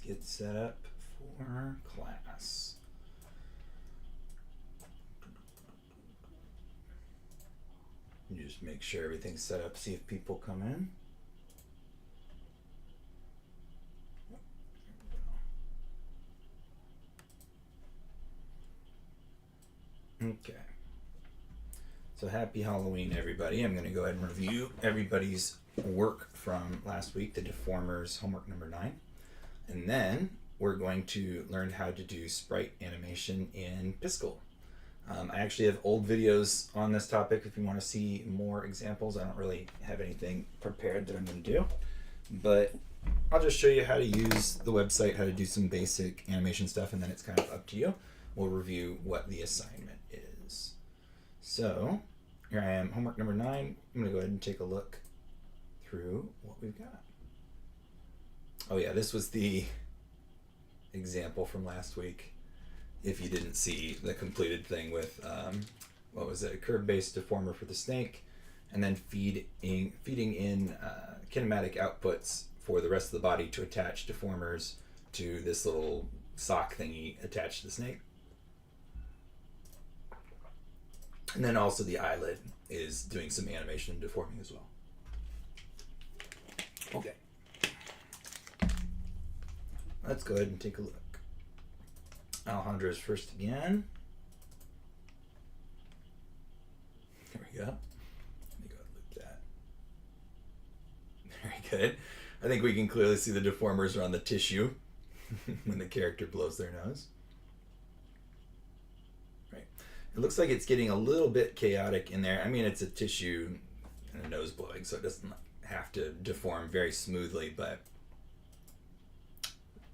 get set up for class. You just make sure everything's set up, see if people come in. Okay. So happy Halloween, everybody. I'm going to go ahead and review everybody's work from last week, the Deformers homework number 9. And then we're going to learn how to do sprite animation in Piskel. I actually have old videos on this topic if you want to see more examples. I don't really have anything prepared that I'm going to do, but I'll just show you how to use the website, how to do some basic animation stuff, and then it's kind of up to you. We'll review what the assignment is. So here I am, homework number 9. I'm going to go ahead and take a look through what we've got. Oh yeah, this was the example from last week. If you didn't see the completed thing with, what was it, a curve-based deformer for the snake, and then feeding in kinematic outputs for the rest of the body to attach deformers to this little sock thingy attached to the snake. And then also the eyelid is doing some animation and deforming as well. Okay. Let's go ahead and take a look. Alejandra's first again. There we go. Let me go ahead and loop that. Very good. I think we can clearly see the deformers are on the tissue when the character blows their nose. Right. It looks like it's getting a little bit chaotic in there. I mean, it's a tissue and a nose blowing, so it doesn't have to deform very smoothly, but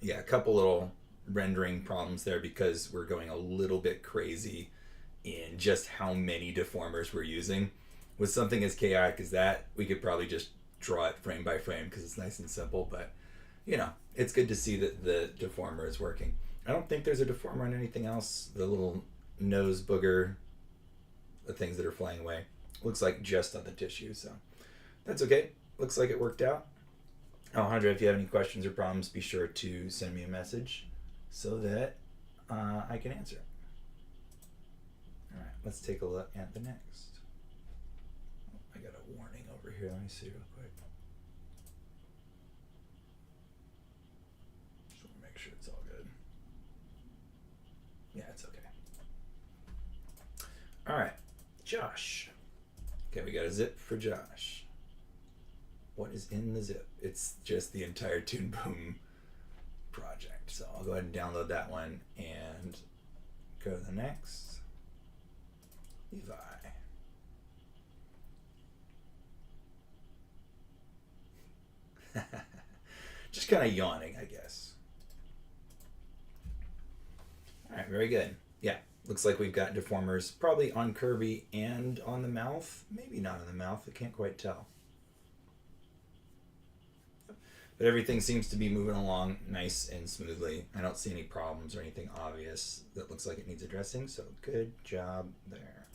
yeah, a couple little rendering problems there because we're going a little bit crazy in just how many deformers we're using. With something as chaotic as that, we could probably just draw it frame by frame because it's nice and simple, but you know, it's good to see that the deformer is working. I don't think there's a deformer on anything else. The little nose booger, the things that are flying away, looks like just on the tissue, so that's okay. Looks like it worked out. Alejandra, if you have any questions or problems, be sure to send me a message so that I can answer it. All right, let's take a look at the next. Oh, I got a warning over here. Let me see real quick. Just want to make sure it's all good. Yeah, it's okay. All right, Josh. Okay, we got a zip for Josh. What is in the zip? It's just the entire Toon Boom project. So I'll go ahead and download that one and go to the next. Levi. Just kind of yawning, I guess. All right, very good. Yeah, looks like we've got deformers probably on Kirby and on the mouth. Maybe not on the mouth, I can't quite tell. But everything seems to be moving along nice and smoothly. I don't see any problems or anything obvious that looks like it needs addressing, so good job there.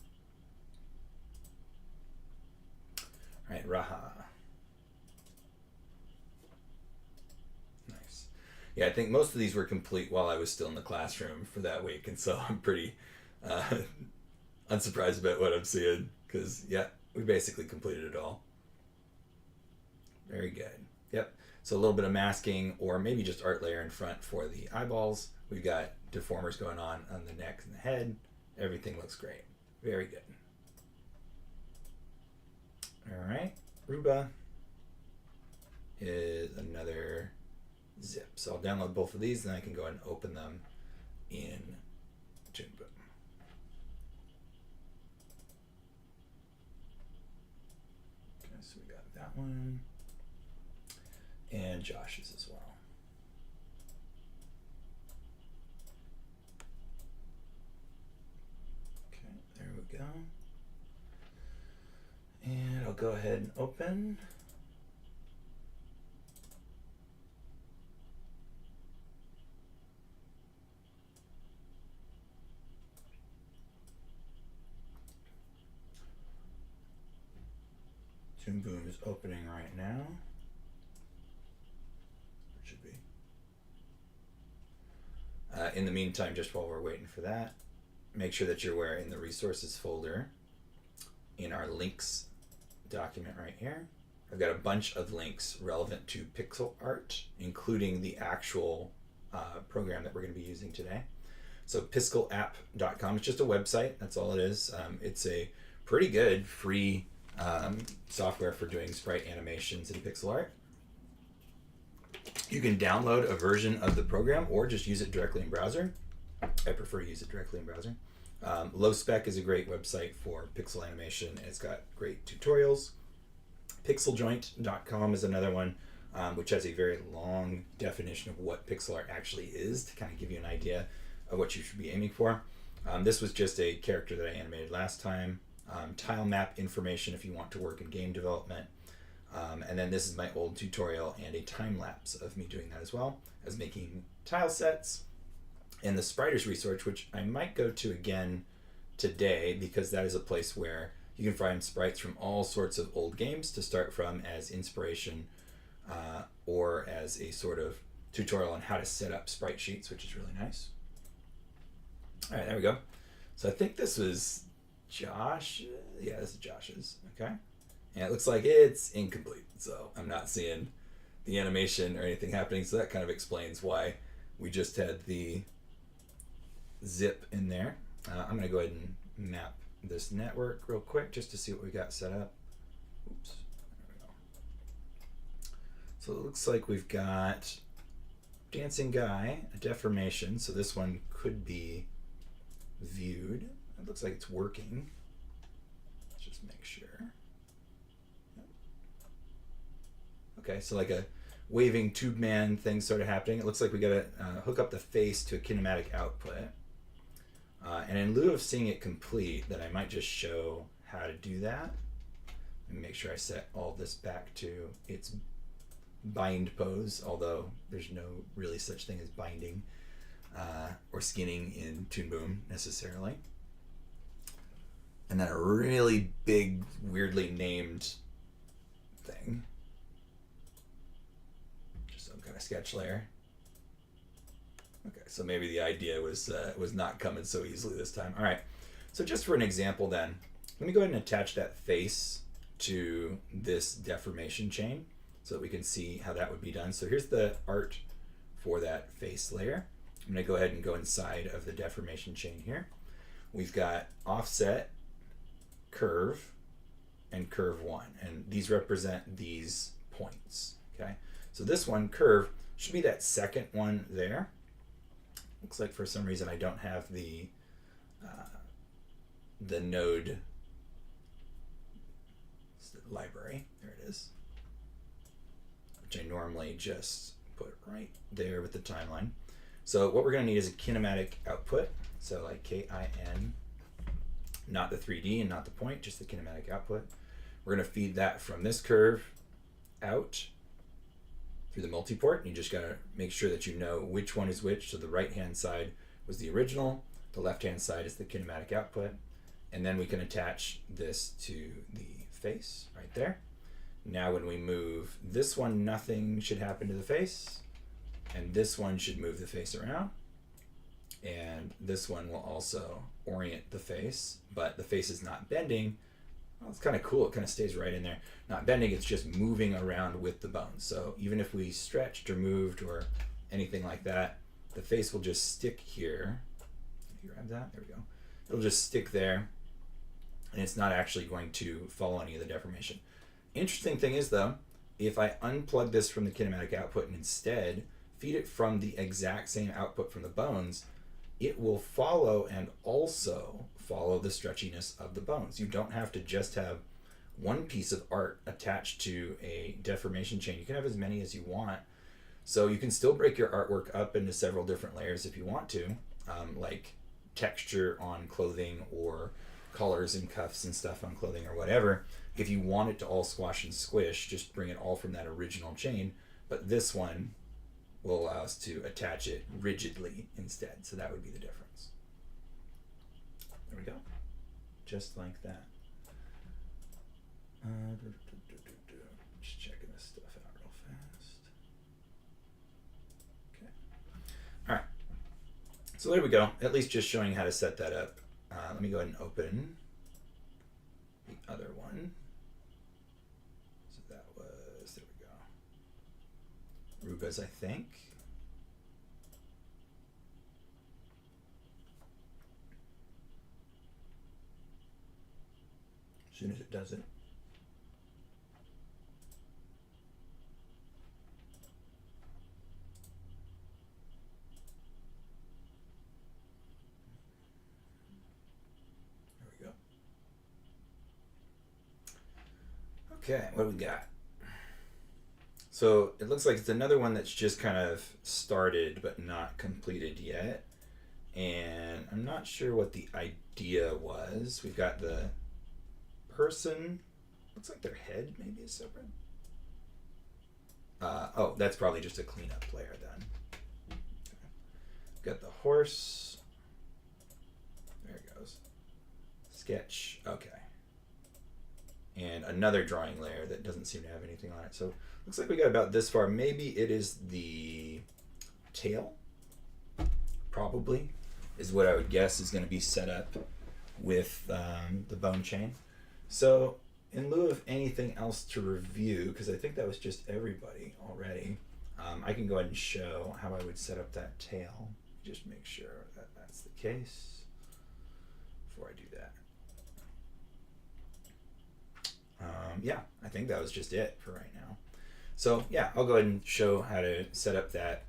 All right, Raha. Nice. Yeah, I think most of these were complete while I was still in the classroom for that week, and so I'm pretty unsurprised about what I'm seeing, because, yeah, we basically completed it all. Very good. Yep. So a little bit of masking or maybe just art layer in front for the eyeballs. We've got deformers going on the neck and the head. Everything looks great. Very good. All right. Ruba is another zip. So I'll download both of these and I can go ahead and open them in Toon Boom. Okay, so we got that one. And Josh's as well. Okay, there we go. And I'll go ahead and open. Toon Boom is opening right now. It should be. In the meantime, just while we're waiting for that, make sure that you're aware in the resources folder in our links document right here, I've got a bunch of links relevant to pixel art, including the actual program that we're going to be using today. So pixelapp.com, it's just a website, that's all it is. It's a pretty good free software for doing sprite animations in pixel art. You can download a version of the program or just use it directly in browser. I prefer to use it directly in browser. Low Spec is a great website for pixel animation, and it's got great tutorials. Pixeljoint.com is another one, which has a very long definition of what pixel art actually is to kind of give you an idea of what you should be aiming for. This was just a character that I animated last time. Tile map information if you want to work in game development. And then this is my old tutorial and a time lapse of me doing that as well as making tile sets. And the Spriters research, which I might go to again today because that is a place where you can find sprites from all sorts of old games to start from as inspiration or as a sort of tutorial on how to set up sprite sheets, which is really nice. All right, there we go. So I think this was Josh. Yeah, this is Josh's. Okay. And it looks like it's incomplete. So I'm not seeing the animation or anything happening. So that kind of explains why we just had the zip in there. I'm going to go ahead and map this network real quick just to see what we got set up. Oops. There we go. So it looks like we've got dancing guy, a deformation. So this one could be viewed. It looks like it's working. Let's just make sure. Okay, so like a waving tube man thing sort of happening. It looks like we got to hook up the face to a kinematic output. And in lieu of seeing it complete, then I might just show how to do that. And make sure I set all this back to its bind pose, although there's no really such thing as binding or skinning in Toon Boom necessarily. And then a really big, weirdly named thing. Just some kind of sketch layer. Okay, so maybe the idea was not coming so easily this time. All right, so just for an example then, let me go ahead and attach that face to this deformation chain so that we can see how that would be done. So here's the art for that face layer. I'm gonna go ahead and go inside of the deformation chain here. We've got offset, curve, and curve one, and these represent these points, okay? So this one, curve, should be that second one there. Looks like for some reason I don't have the node library. There it is, which I normally just put right there with the timeline. So what we're going to need is a kinematic output. So like KIN, not the 3D and not the point, just the kinematic output. We're going to feed that from this curve out through the multiport, and you just got to make sure that you know which one is which. So the right hand side was the original, the left hand side is the kinematic output, and then we can attach this to the face right there. Now when we move this one, nothing should happen to the face, and this one should move the face around, and this one will also orient the face, but the face is not bending. Well, it's kind of cool, it kind of stays right in there. Not bending, it's just moving around with the bones. So even if we stretched or moved or anything like that, the face will just stick here. Can you grab that? There we go. It'll just stick there, and it's not actually going to follow any of the deformation. Interesting thing is though, if I unplug this from the kinematic output and instead feed it from the exact same output from the bones, it will follow and also follow the stretchiness of the bones. You don't have to just have one piece of art attached to a deformation chain. You can have as many as you want. So you can still break your artwork up into several different layers if you want to, like texture on clothing or colors and cuffs and stuff on clothing or whatever. If you want it to all squash and squish, just bring it all from that original chain. But this one will allow us to attach it rigidly instead. So that would be the difference. There we go. Just like that. Just checking this stuff out real fast. Okay. All right. So there we go. At least just showing how to set that up. Let me go ahead and open the other one. So that was, there we go. Ruga's, I think. As soon as it does it. Okay, what do we got? So it looks like it's another one that's just kind of started but not completed yet. And I'm not sure what the idea was. We've got the person. Looks like their head maybe is separate. Oh, that's probably just a cleanup layer then. Okay. Got the horse. There it goes. Sketch. Okay. And another drawing layer that doesn't seem to have anything on it. So looks like we got about this far. Maybe it is the tail. Probably is what I would guess is going to be set up with the bone chain. So in lieu of anything else to review, because I think that was just everybody already, I can go ahead and show how I would set up that tail. Just make sure that that's the case before I do that. Yeah, I think that was just it for right now. So yeah, I'll go ahead and show how to set up that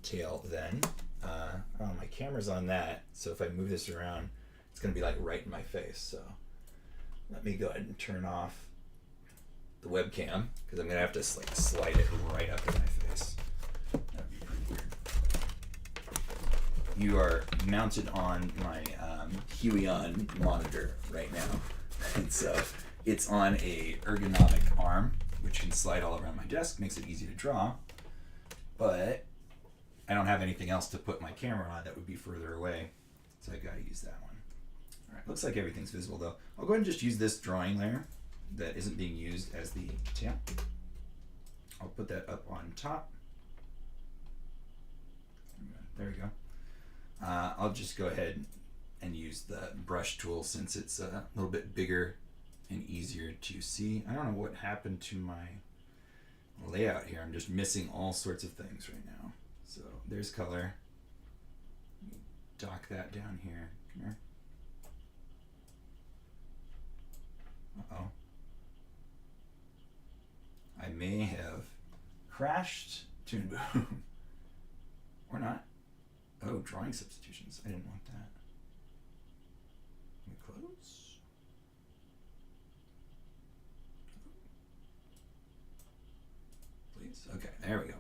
tail then. Oh, my camera's on that, so if I move this around, it's going to be like right in my face. So let me go ahead and turn off the webcam because I'm going to have to like slide it right up in my face. That'd be pretty weird. You are mounted on my Huion monitor right now, and so it's on a ergonomic arm, which can slide all around my desk, makes it easy to draw, but I don't have anything else to put my camera on that would be further away, so I gotta use that one. All right, looks like everything's visible though. I'll go ahead and just use this drawing layer that isn't being used as the tail. I'll put that up on top. There we go. I'll just go ahead and use the brush tool since it's a little bit bigger and easier to see. I don't know what happened to my layout here. I'm just missing all sorts of things right now. So there's color. Dock that down here. Come here. Uh-oh. I may have crashed Toon Boom. Or not. Oh, drawing substitutions. I didn't want that. Let me close. Please. Okay, there we go.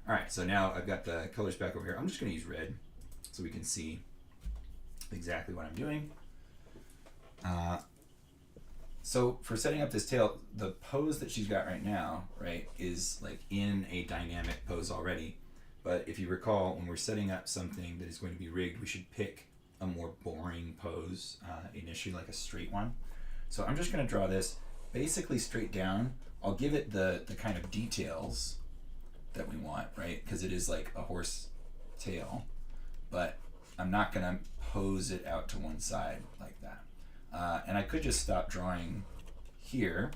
All right, so now I've got the colors back over here. I'm just going to use red so we can see exactly what I'm doing. So for setting up this tail, the pose that she's got right now, right, is like in a dynamic pose already. But if you recall, when we're setting up something that is going to be rigged, we should pick a more boring pose initially, like a straight one. So I'm just going to draw this basically straight down. I'll give it the kind of details that we want, right? Because it is like a horse tail, but I'm not going to pose it out to one side like that. And I could just stop drawing here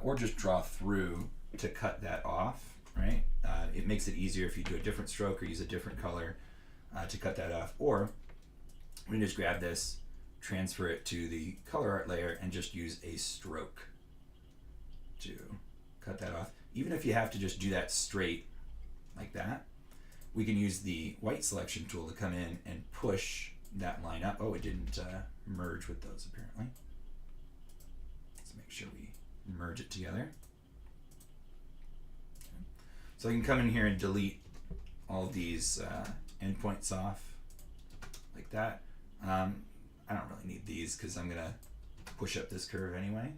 or just draw through to cut that off, right? It makes it easier if you do a different stroke or use a different color to cut that off. Or we can just grab this, transfer it to the color art layer, and just use a stroke to cut that off. Even if you have to just do that straight like that, we can use the white selection tool to come in and push that line up. Oh, it didn't merge with those apparently. Let's make sure we merge it together. Okay. So I can come in here and delete all of these endpoints off like that. I don't really need these because I'm gonna push up this curve anyway.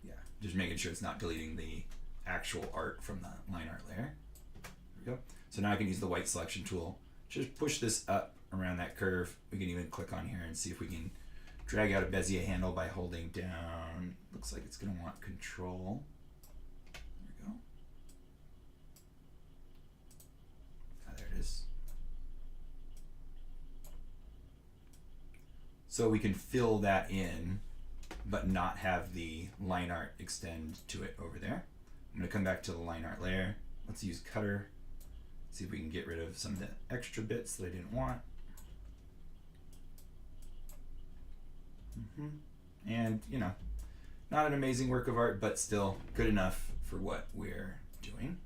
Yeah, just making sure it's not deleting the actual art from the line art layer. There we go. So now I can use the white selection tool. Just push this up around that curve. We can even click on here and see if we can drag out a Bezier handle by holding down. Looks like it's going to want control. There we go. Ah, there it is. so we can fill that in but not have the line art extend to it over there. I'm going to come back to the line art layer. Let's use cutter. See if we can get rid of some of the extra bits that I didn't want. And, you know, not an amazing work of art, but still good enough for what we're doing.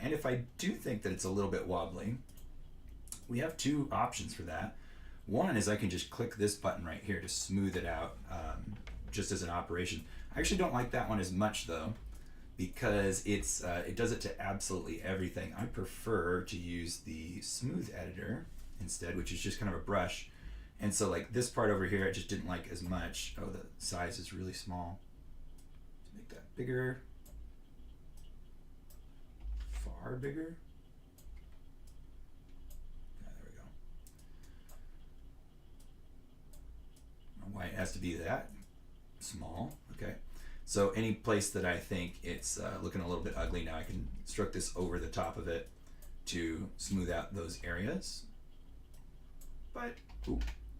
And if I do think that it's a little bit wobbly, we have two options for that. One is I can just click this button right here to smooth it out, just as an operation. I actually don't like that one as much though, because it does it to absolutely everything. I prefer to use the smooth editor instead, which is just kind of a brush. And so like this part over here, I just didn't like as much. Oh, the size is really small. Let's make that bigger. Far bigger. Yeah, there we go. I don't know why it has to be that small. Okay. So any place that I think it's looking a little bit ugly now, I can stroke this over the top of it to smooth out those areas. But, ooh,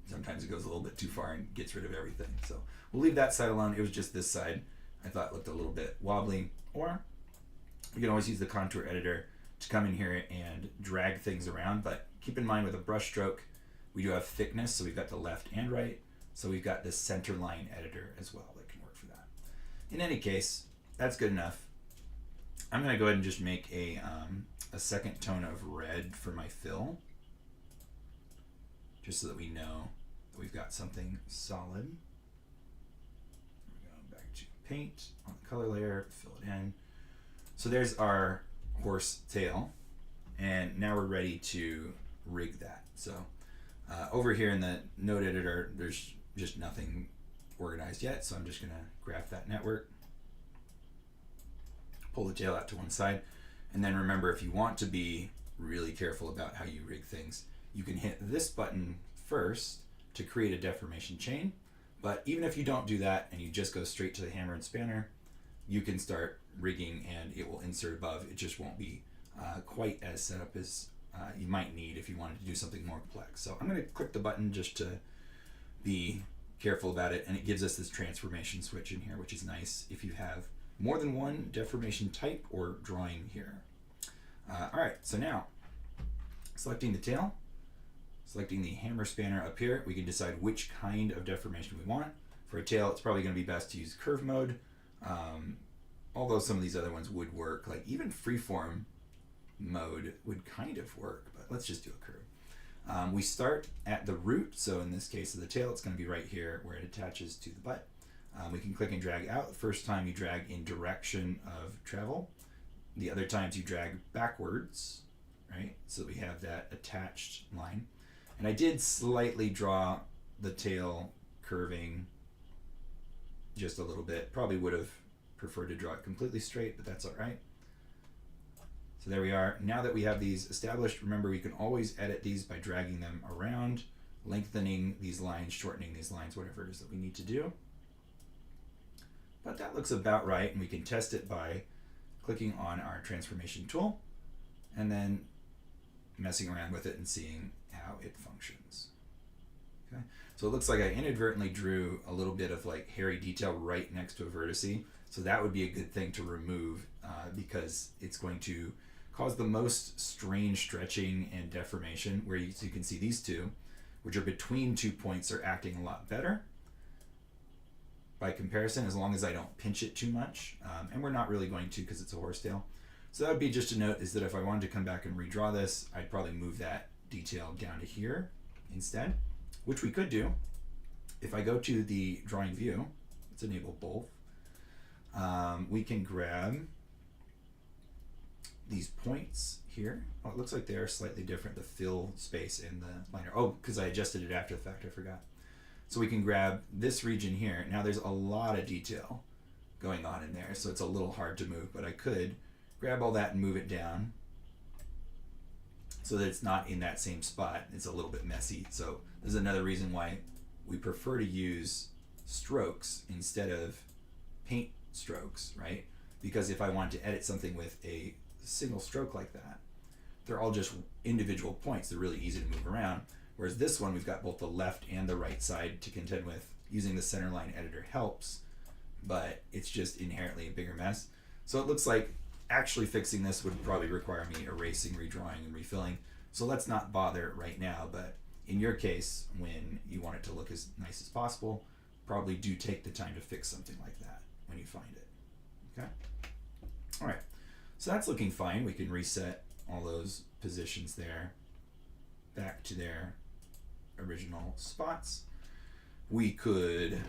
sometimes it goes a little bit too far and gets rid of everything. So we'll leave that side alone. It was just this side I thought looked a little bit wobbly. Or you can always use the contour editor to come in here and drag things around. But keep in mind with a brush stroke, we do have thickness. So we've got the left and right. So we've got this center line editor as well that can work for that. In any case, that's good enough. I'm going to go ahead and just make a second tone of red for my fill, just so that we know that we've got something solid. We're going back to paint on the color layer, fill it in. So there's our horse tail, and now we're ready to rig that. So over here in the node editor, there's just nothing organized yet, so I'm just going to graph that network, pull the tail out to one side, and then remember, if you want to be really careful about how you rig things, you can hit this button first to create a deformation chain. But even if you don't do that and you just go straight to the hammer and spanner, you can start rigging and it will insert above. It just won't be quite as set up as you might need if you wanted to do something more complex. So I'm going to click the button just to be careful about it, and it gives us this transformation switch in here, which is nice if you have more than one deformation type or drawing here. All right, so now selecting the tail, selecting the hammer spanner up here, we can decide which kind of deformation we want. For a tail, it's probably going to be best to use curve mode, although some of these other ones would work. Like even freeform mode would kind of work, but let's just do a curve. We start at the root, so in this case of the tail, it's going to be right here where it attaches to the butt. We can click and drag out. The first time you drag in direction of travel. The other times you drag backwards, right? So we have that attached line. And I did slightly draw the tail curving just a little bit. Probably would have preferred to draw it completely straight, but that's all right. So there we are. Now that we have these established, remember we can always edit these by dragging them around, lengthening these lines, shortening these lines, whatever it is that we need to do. But that looks about right, and we can test it by clicking on our transformation tool and then messing around with it and seeing how it functions. Okay, so it looks like I inadvertently drew a little bit of like hairy detail right next to a vertice. So that would be a good thing to remove because it's going to cause the most strange stretching and deformation, where you can see these two, which are between 2 points, are acting a lot better by comparison, as long as I don't pinch it too much. And we're not really going to because it's a horse tail. So that would be just a note, is that if I wanted to come back and redraw this, I'd probably move that detail down to here instead, which we could do. If I go to the drawing view, let's enable both. We can grab these points here. Oh, it looks like they are slightly different, the fill space and the liner. Oh, because I adjusted it after the fact, I forgot. So we can grab this region here. Now there's a lot of detail going on in there, so it's a little hard to move, but I could grab all that and move it down so that it's not in that same spot. It's a little bit messy. So this is another reason why we prefer to use strokes instead of paint strokes, right? Because if I want to edit something with a single stroke like that, they're all just individual points. They're really easy to move around. Whereas this one, we've got both the left and the right side to contend with. Using the centerline editor helps, but it's just inherently a bigger mess. So it looks like actually fixing this would probably require me erasing, redrawing, and refilling. So let's not bother right now, but in your case, when you want it to look as nice as possible, probably do take the time to fix something like that when you find it. Okay? All right. So that's looking fine. We can reset all those positions there back to their original spots. We could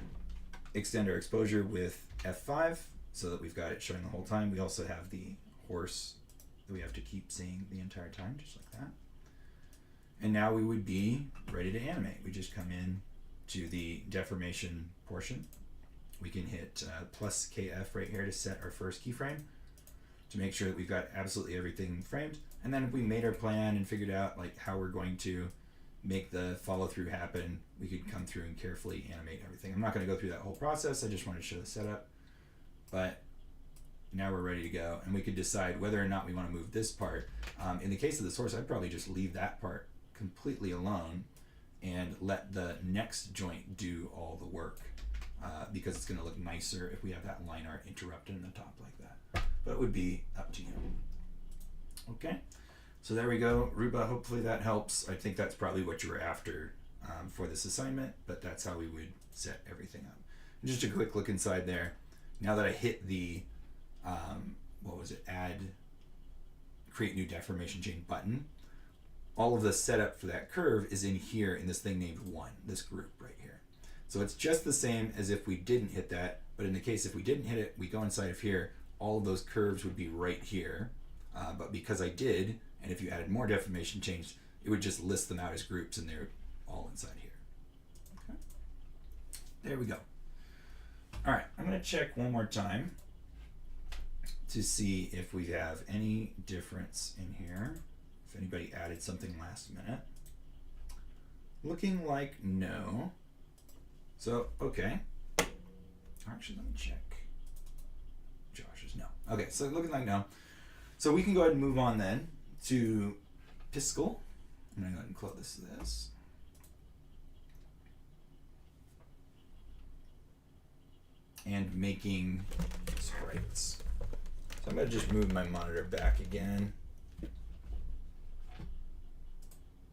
extend our exposure with F5 so that we've got it showing the whole time. We also have the horse that we have to keep seeing the entire time, just like that. And now we would be ready to animate. We just come in to the deformation portion. We can hit plus KF right here to set our first keyframe to make sure that we've got absolutely everything framed. And then if we made our plan and figured out like how we're going to make the follow through happen, we could come through and carefully animate everything. I'm not going to go through that whole process. I just want to show the setup. But now we're ready to go, and we could decide whether or not we want to move this part. In the case of this horse, I'd probably just leave that part completely alone and let the next joint do all the work, because it's going to look nicer if we have that line art interrupted in the top like that. But it would be up to you. Okay, so there we go. Ruba, hopefully that helps. I think that's probably what you were after for this assignment, but that's how we would set everything up. And just a quick look inside there. Now that I hit the, add, create new deformation chain button, all of the setup for that curve is in here in this thing named 1, this group right here. So it's just the same as if we didn't hit that, but in the case if we didn't hit it, we go inside of here, all of those curves would be right here. But because I did, and if you added more deformation chains, it would just list them out as groups and they're all inside here. Okay. There we go. All right, I'm going to check one more time to see if we have any difference in here. If anybody added something last minute. Looking like no. So, okay. Actually, let me check. Josh's no. Okay, so looking like no. So we can go ahead and move on then to Piscal. I'm going to go ahead and close this. And making sprites. So I'm going to just move my monitor back again,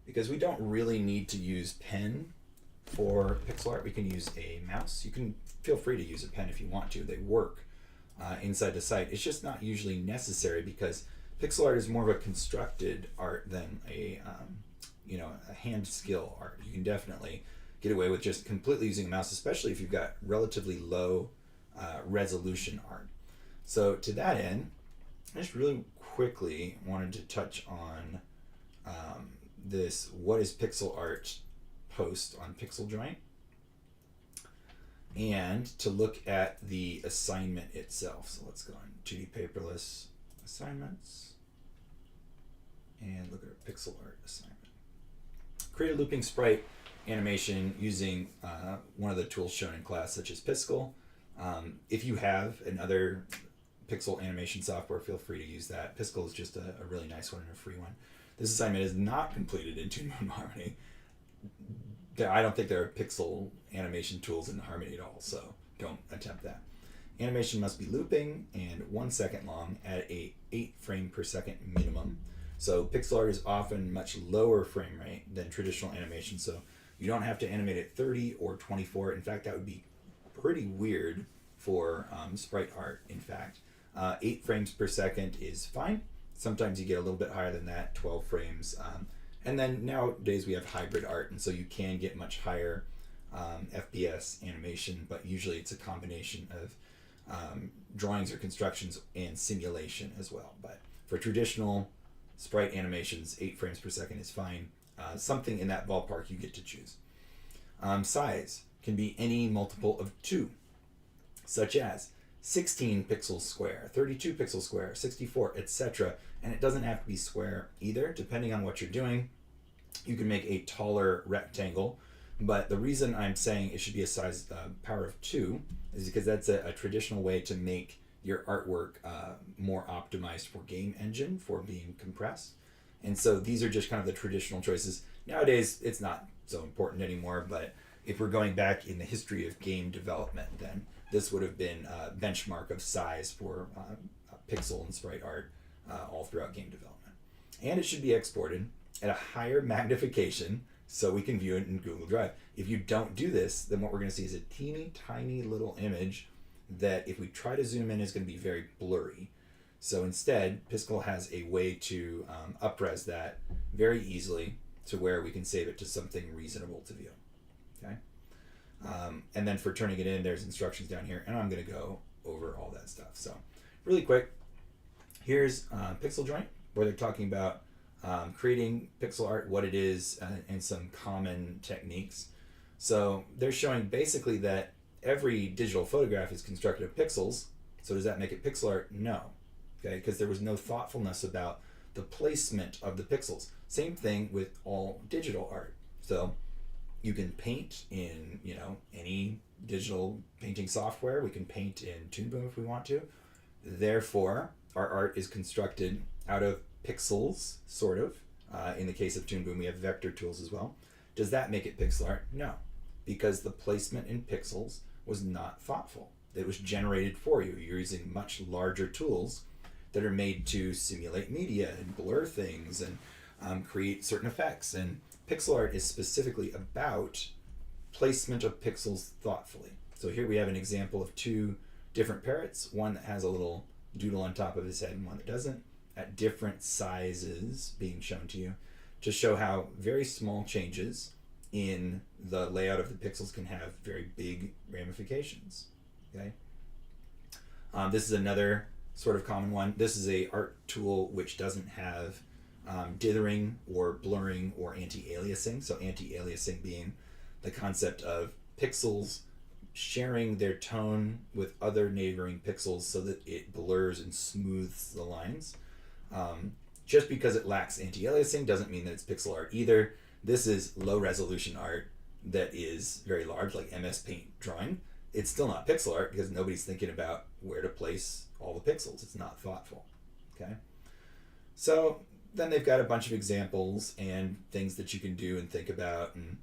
because we don't really need to use pen for pixel art. We can use a mouse. You can feel free to use a pen if you want to. They work inside the site. It's just not usually necessary because pixel art is more of a constructed art than a hand skill art. You can definitely get away with just completely using a mouse, especially if you've got relatively low resolution art. So to that end, I just really quickly wanted to touch on this what is pixel art post on Pixel Joint, and to look at the assignment itself. So let's go on 2D Paperless assignments and look at our pixel art assignment. Create a looping sprite animation using one of the tools shown in class, such as Piscal. If you have another pixel animation software, feel free to use that. Piscal is just a really nice one and a free one. This assignment is not completed in Toon Boom Harmony. I don't think there are pixel animation tools in Harmony at all, so don't attempt that. Animation must be looping and 1 second long at a 8 frame per second minimum. So pixel art is often much lower frame rate than traditional animation, so you don't have to animate at 30 or 24. In fact, that would be pretty weird for sprite art, in fact. 8 frames per second is fine. Sometimes you get a little bit higher than that, 12 frames. And then nowadays we have hybrid art, and so you can get much higher FPS animation, but usually it's a combination of drawings or constructions and simulation as well. But for traditional sprite animations, 8 frames per second is fine. Something in that ballpark you get to choose. Size can be any multiple of 2, such as 16 pixels square, 32 pixels square, 64, etc. And it doesn't have to be square either, depending on what you're doing. You can make a taller rectangle, but the reason I'm saying it should be a size power of 2 is because that's a traditional way to make your artwork more optimized for game engine for being compressed. And so these are just kind of the traditional choices. Nowadays, it's not so important anymore, but if we're going back in the history of game development, then this would have been a benchmark of size for pixel and sprite art all throughout game development. And it should be exported at a higher magnification so we can view it in Google Drive. If you don't do this, then what we're going to see is a teeny tiny little image that if we try to zoom in is going to be very blurry. So instead, Piskel has a way to upres that very easily to where we can save it to something reasonable to view. Okay. And then for turning it in, there's instructions down here, and I'm going to go over all that stuff. So really quick, here's Pixel Joint, where they're talking about creating pixel art, what it is, and some common techniques. So they're showing basically that every digital photograph is constructed of pixels. So does that make it pixel art? No. Okay, because there was no thoughtfulness about the placement of the pixels. Same thing with all digital art. So you can paint in, any digital painting software. We can paint in Toon Boom if we want to. Therefore, our art is constructed out of pixels, sort of. In the case of Toon Boom, we have vector tools as well. Does that make it pixel art? No, because the placement in pixels was not thoughtful. It was generated for you. You're using much larger tools that are made to simulate media and blur things and create certain effects. And pixel art is specifically about placement of pixels thoughtfully. So here we have an example of two different parrots, one that has a little doodle on top of his head and one that doesn't, at different sizes being shown to you, to show how very small changes in the layout of the pixels can have very big ramifications. Okay. This is another sort of common one. This is a art tool which doesn't have dithering or blurring or anti-aliasing. So anti-aliasing being the concept of pixels sharing their tone with other neighboring pixels so that it blurs and smooths the lines. Just because it lacks anti-aliasing doesn't mean that it's pixel art either. This is low resolution art that is very large, like MS Paint drawing. It's still not pixel art because nobody's thinking about where to place all the pixels. It's not thoughtful. Okay. So then they've got a bunch of examples and things that you can do and think about and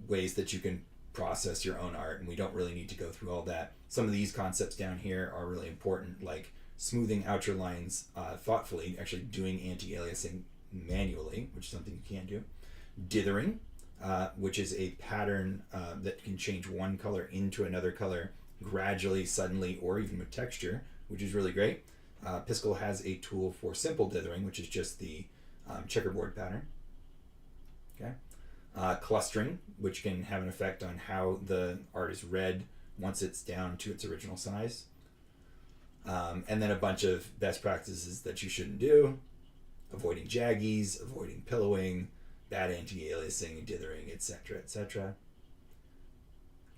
ways that you can process your own art, and we don't really need to go through all that. Some of these concepts down here are really important, like smoothing out your lines thoughtfully, actually doing anti-aliasing manually, which is something you can do. Dithering, which is a pattern that can change one color into another color gradually, suddenly, or even with texture, which is really great. Piskel has a tool for simple dithering, which is just the checkerboard pattern. Okay. Clustering, which can have an effect on how the art is read once it's down to its original size. And then a bunch of best practices that you shouldn't do: avoiding jaggies, avoiding pillowing, bad anti-aliasing, dithering, etc., etc.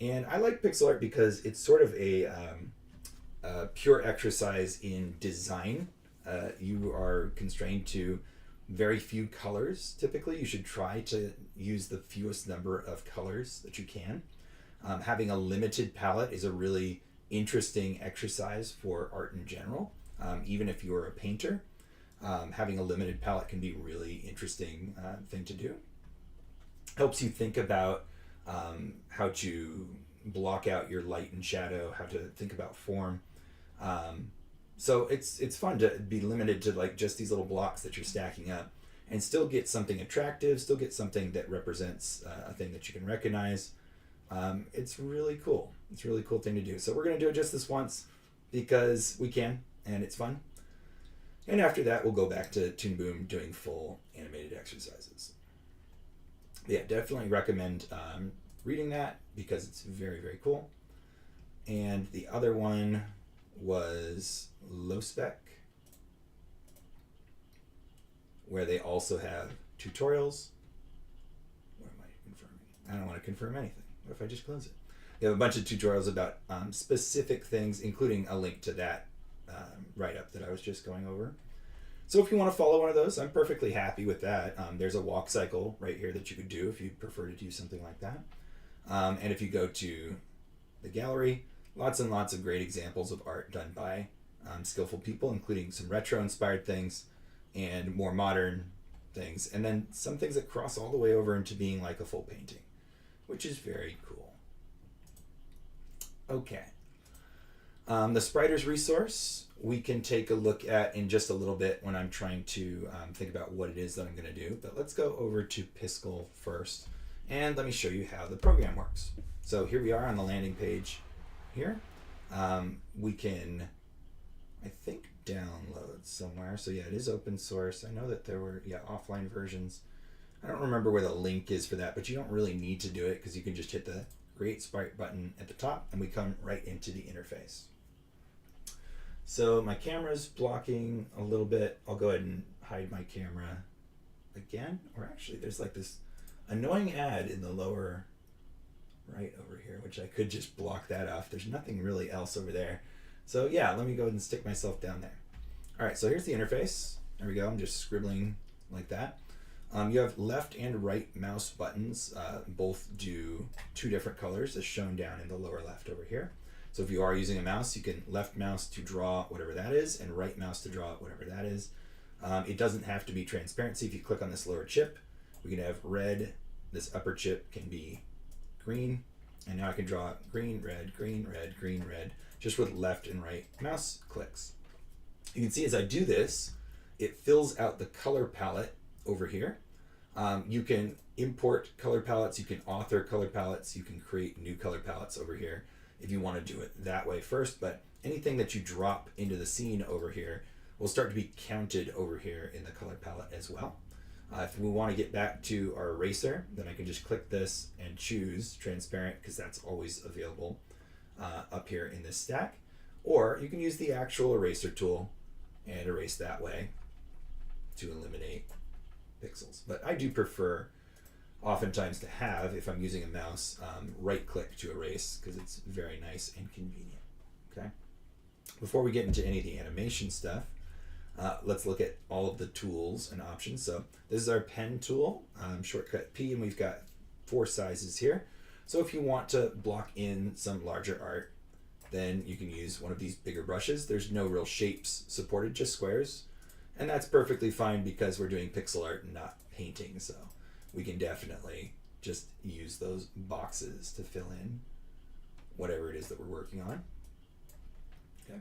And I like pixel art because it's sort of a pure exercise in design. You are constrained to very few colors. Typically, you should try to use the fewest number of colors that you can. Having a limited palette is a really interesting exercise for art in general. Even if you're a painter, having a limited palette can be a really interesting thing to do. Helps you think about how to block out your light and shadow, how to think about form. So it's fun to be limited to like just these little blocks that you're stacking up and still get something attractive, still get something that represents a thing that you can recognize. It's really cool. It's a really cool thing to do. So we're going to do it just this once because we can, and it's fun. And after that, we'll go back to Toon Boom doing full animated exercises. But yeah, definitely recommend reading that because it's very, very cool. And the other one was Low Spec, where they also have tutorials. What am I confirming? I don't want to confirm anything. What if I just close it? They have a bunch of tutorials about specific things, including a link to that write-up that I was just going over. So if you want to follow one of those, I'm perfectly happy with that. There's a walk cycle right here that you could do if you prefer to do something like that. And if you go to the gallery, lots and lots of great examples of art done by skillful people, including some retro-inspired things and more modern things, and then some things that cross all the way over into being like a full painting, which is very cool. Okay. The Spiders resource we can take a look at in just a little bit when I'm trying to think about what it is that I'm going to do. But let's go over to Piskel first, and let me show you how the program works. So here we are on the landing page here. We can, I think, download somewhere. So yeah, it is open source. I know that there were offline versions. I don't remember where the link is for that, but you don't really need to do it because you can just hit the Create Sprite button at the top and we come right into the interface. So my camera's blocking a little bit. I'll go ahead and hide my camera again. Or actually, there's like this annoying ad in the lower right over here, which I could just block that off. There's nothing really else over there. So yeah, let me go ahead and stick myself down there. All right, so here's the interface. There we go. I'm just scribbling like that. You have left and right mouse buttons. Both do two different colors as shown down in the lower left over here. So if you are using a mouse, you can left mouse to draw whatever that is and right mouse to draw whatever that is. It doesn't have to be transparency. If you click on this lower chip, we can have red. This upper chip can be green. And now I can draw green, red, green, red, green, red, just with left and right mouse clicks. You can see as I do this, it fills out the color palette over here. You can import color palettes, you can author color palettes, you can create new color palettes over here if you want to do it that way first, but anything that you drop into the scene over here will start to be counted over here in the color palette as well. If we want to get back to our eraser, then I can just click this and choose transparent because that's always available up here in this stack. Or you can use the actual eraser tool and erase that way to eliminate pixels. But I do prefer oftentimes to have, if I'm using a mouse, right click to erase because it's very nice and convenient. Okay. Before we get into any of the animation stuff, let's look at all of the tools and options. So this is our pen tool, shortcut P, and we've got 4 sizes here. So if you want to block in some larger art, then you can use one of these bigger brushes. There's no real shapes supported, just squares. And that's perfectly fine because we're doing pixel art and not painting. So we can definitely just use those boxes to fill in whatever it is that we're working on. Okay.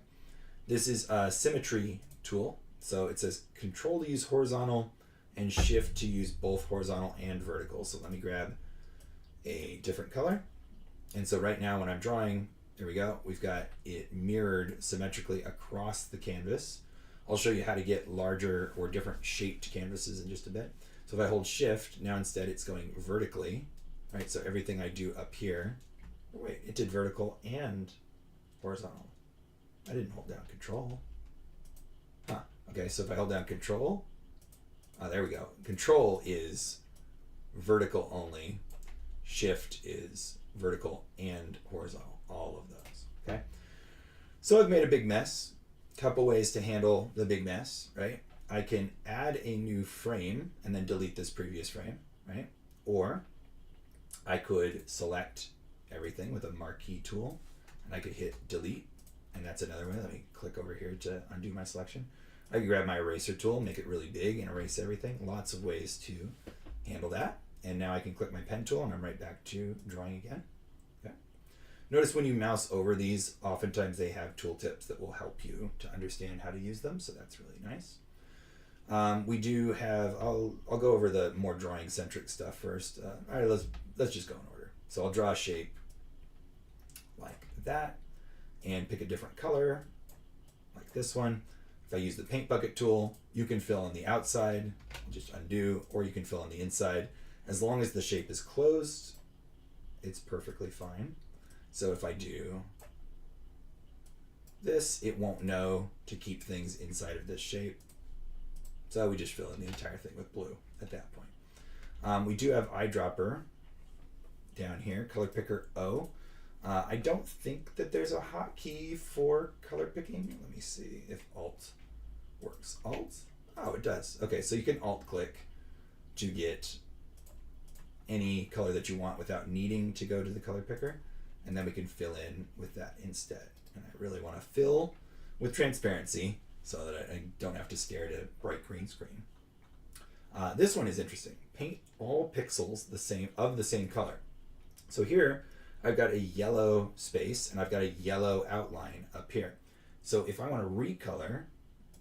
This is a symmetry tool. So it says Control to use horizontal and Shift to use both horizontal and vertical. So let me grab a different color. And so right now when I'm drawing, there we go, we've got it mirrored symmetrically across the canvas. I'll show you how to get larger or different shaped canvases in just a bit. So if I hold Shift, now instead it's going vertically, right? So everything I do up here, oh wait, it did vertical and horizontal. I didn't hold down Control. Huh, okay, so if I hold down Control, there we go. Control is vertical only, Shift is vertical and horizontal, all of those, okay? So I've made a big mess. Couple ways to handle the big mess, right? I can add a new frame and then delete this previous frame, right? Or I could select everything with a marquee tool and I could hit delete, and that's another way. Let me click over here to undo my selection. I can grab my eraser tool, make it really big and erase everything. Lots of ways to handle that. And now I can click my pen tool and I'm right back to drawing again. Okay. Notice when you mouse over these, oftentimes they have tooltips that will help you to understand how to use them, so that's really nice. We do have, I'll go over the more drawing centric stuff first. All right, let's just go in order. So I'll draw a shape like that and pick a different color like this one. If I use the paint bucket tool, you can fill on the outside, just undo, or you can fill on the inside. As long as the shape is closed, it's perfectly fine. So if I do this, it won't know to keep things inside of this shape. So we just fill in the entire thing with blue at that point. We do have eyedropper down here, color picker O. I don't think that there's a hotkey for color picking. Let me see if Alt works. Alt? Oh, it does. Okay, so you can Alt click to get any color that you want without needing to go to the color picker, and then we can fill in with that instead. And I really want to fill with transparency so that I don't have to stare at a bright green screen. This one is interesting. Paint all pixels the same color. So here I've got a yellow space and I've got a yellow outline up here. So if I want to recolor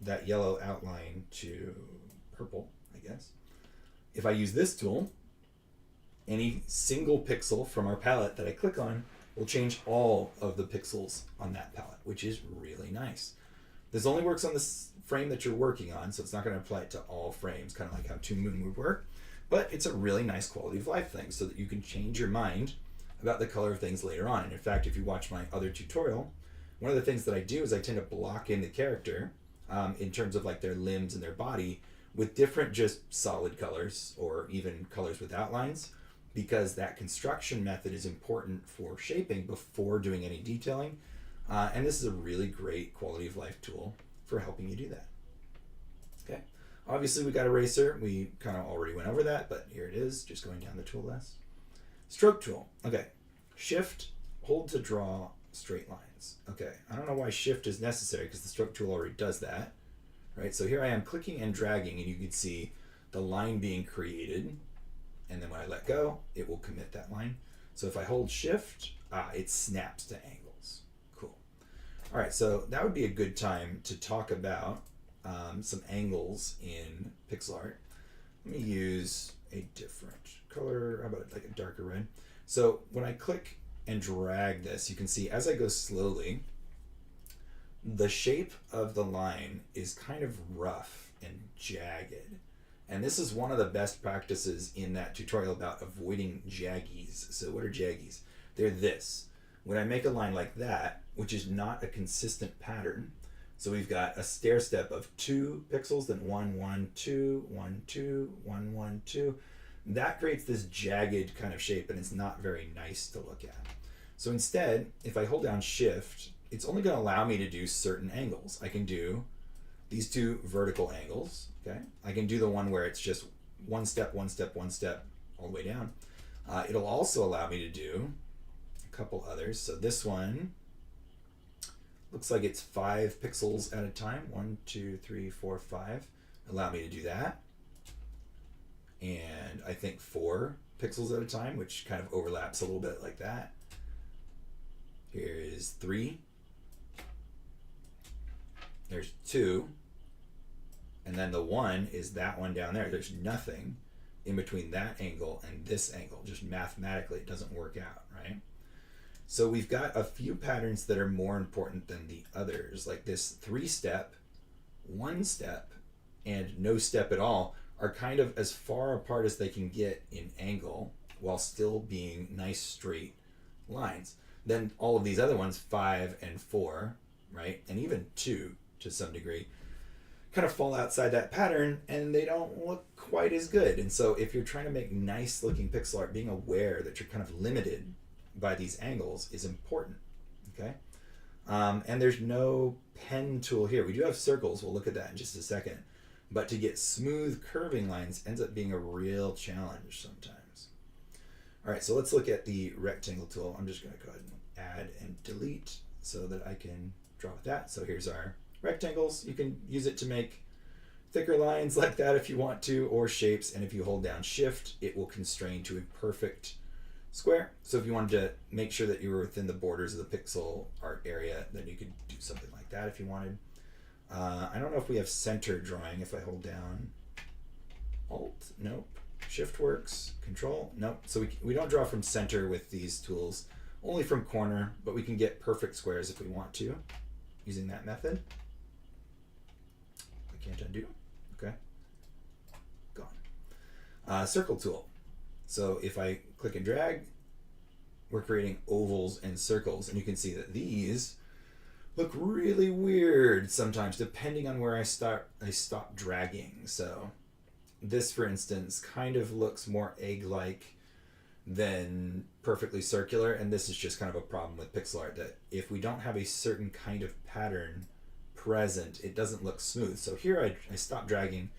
that yellow outline to purple, I guess, if I use this tool, any single pixel from our palette that I click on will change all of the pixels on that palette, which is really nice. This only works on the frame that you're working on, so it's not going to apply it to all frames, kind of like how Toon Moon would work. But it's a really nice quality of life thing so that you can change your mind about the color of things later on. And in fact, if you watch my other tutorial, one of the things that I do is I tend to block in the character in terms of like their limbs and their body with different just solid colors or even colors with outlines, because that construction method is important for shaping before doing any detailing. And this is a really great quality of life tool for helping you do that. Okay, obviously we got eraser. We kind of already went over that, but here it is, just going down the tool list. Stroke tool. Okay, shift, hold to draw straight lines. Okay, I don't know why shift is necessary because the stroke tool already does that, right? So here I am clicking and dragging, and you can see the line being created, and then when I let go, it will commit that line. So if I hold shift, it snaps to angles. Cool. All right, so that would be a good time to talk about some angles in pixel art. Let me use a different color. How about like a darker red? So when I click and drag this, you can see as I go slowly, the shape of the line is kind of rough and jagged. And this is one of the best practices in that tutorial about avoiding jaggies. So what are jaggies? They're this. When I make a line like that, which is not a consistent pattern, so we've got a stair step of 2 pixels, then 1, 1, 2, 1, 2, 1, 1, 2. That creates this jagged kind of shape, and it's not very nice to look at. So instead, if I hold down shift, it's only going to allow me to do certain angles. I can do these 2 vertical angles, okay? I can do the one where it's just one step, one step, one step, all the way down. It'll also allow me to do a couple others. So this one looks like it's 5 pixels at a time. 1, 2, 3, 4, 5. Allow me to do that. And I think 4 pixels at a time, which kind of overlaps a little bit like that. Here is 3. There's 2. And then the 1 is that one down there. There's nothing in between that angle and this angle. Just mathematically, it doesn't work out, right? So we've got a few patterns that are more important than the others, like this 3-step, 1 step, and no step at all are kind of as far apart as they can get in angle while still being nice straight lines. Then all of these other ones, 5 and 4, right, and even 2 to some degree, kind of fall outside that pattern and they don't look quite as good. And so if you're trying to make nice looking pixel art, being aware that you're kind of limited by these angles is important, okay? And there's no pen tool here. We do have circles, we'll look at that in just a second, but to get smooth curving lines ends up being a real challenge sometimes. All right, so let's look at the rectangle tool. I'm just gonna go ahead and add and delete so that I can draw with that. So here's our rectangles. You can use it to make thicker lines like that if you want to, or shapes, and if you hold down shift, it will constrain to a perfect square. So if you wanted to make sure that you were within the borders of the pixel art area, then you could do something like that if you wanted. I don't know if we have center drawing. If I hold down Alt, nope. Shift works, Control, nope. So we don't draw from center with these tools, only from corner, but we can get perfect squares if we want to using that method. I can't undo, okay. Gone. Circle tool. So if I click and drag, we're creating ovals and circles, and you can see that these look really weird sometimes depending on where I stop dragging. So this, for instance, kind of looks more egg-like than perfectly circular, and this is just kind of a problem with pixel art, that if we don't have a certain kind of pattern present, it doesn't look smooth. So here I stop dragging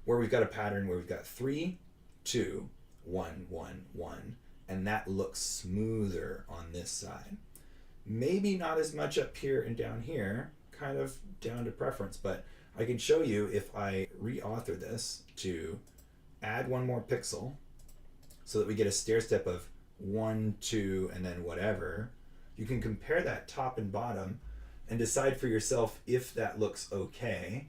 where we've got a pattern where we've got 3, 2, 1, 1, 1, and that looks smoother on this side. Maybe not as much up here and down here, kind of down to preference, but I can show you if I reauthor this to add one more pixel so that we get a stair step of 1, 2, and then whatever, you can compare that top and bottom and decide for yourself if that looks okay.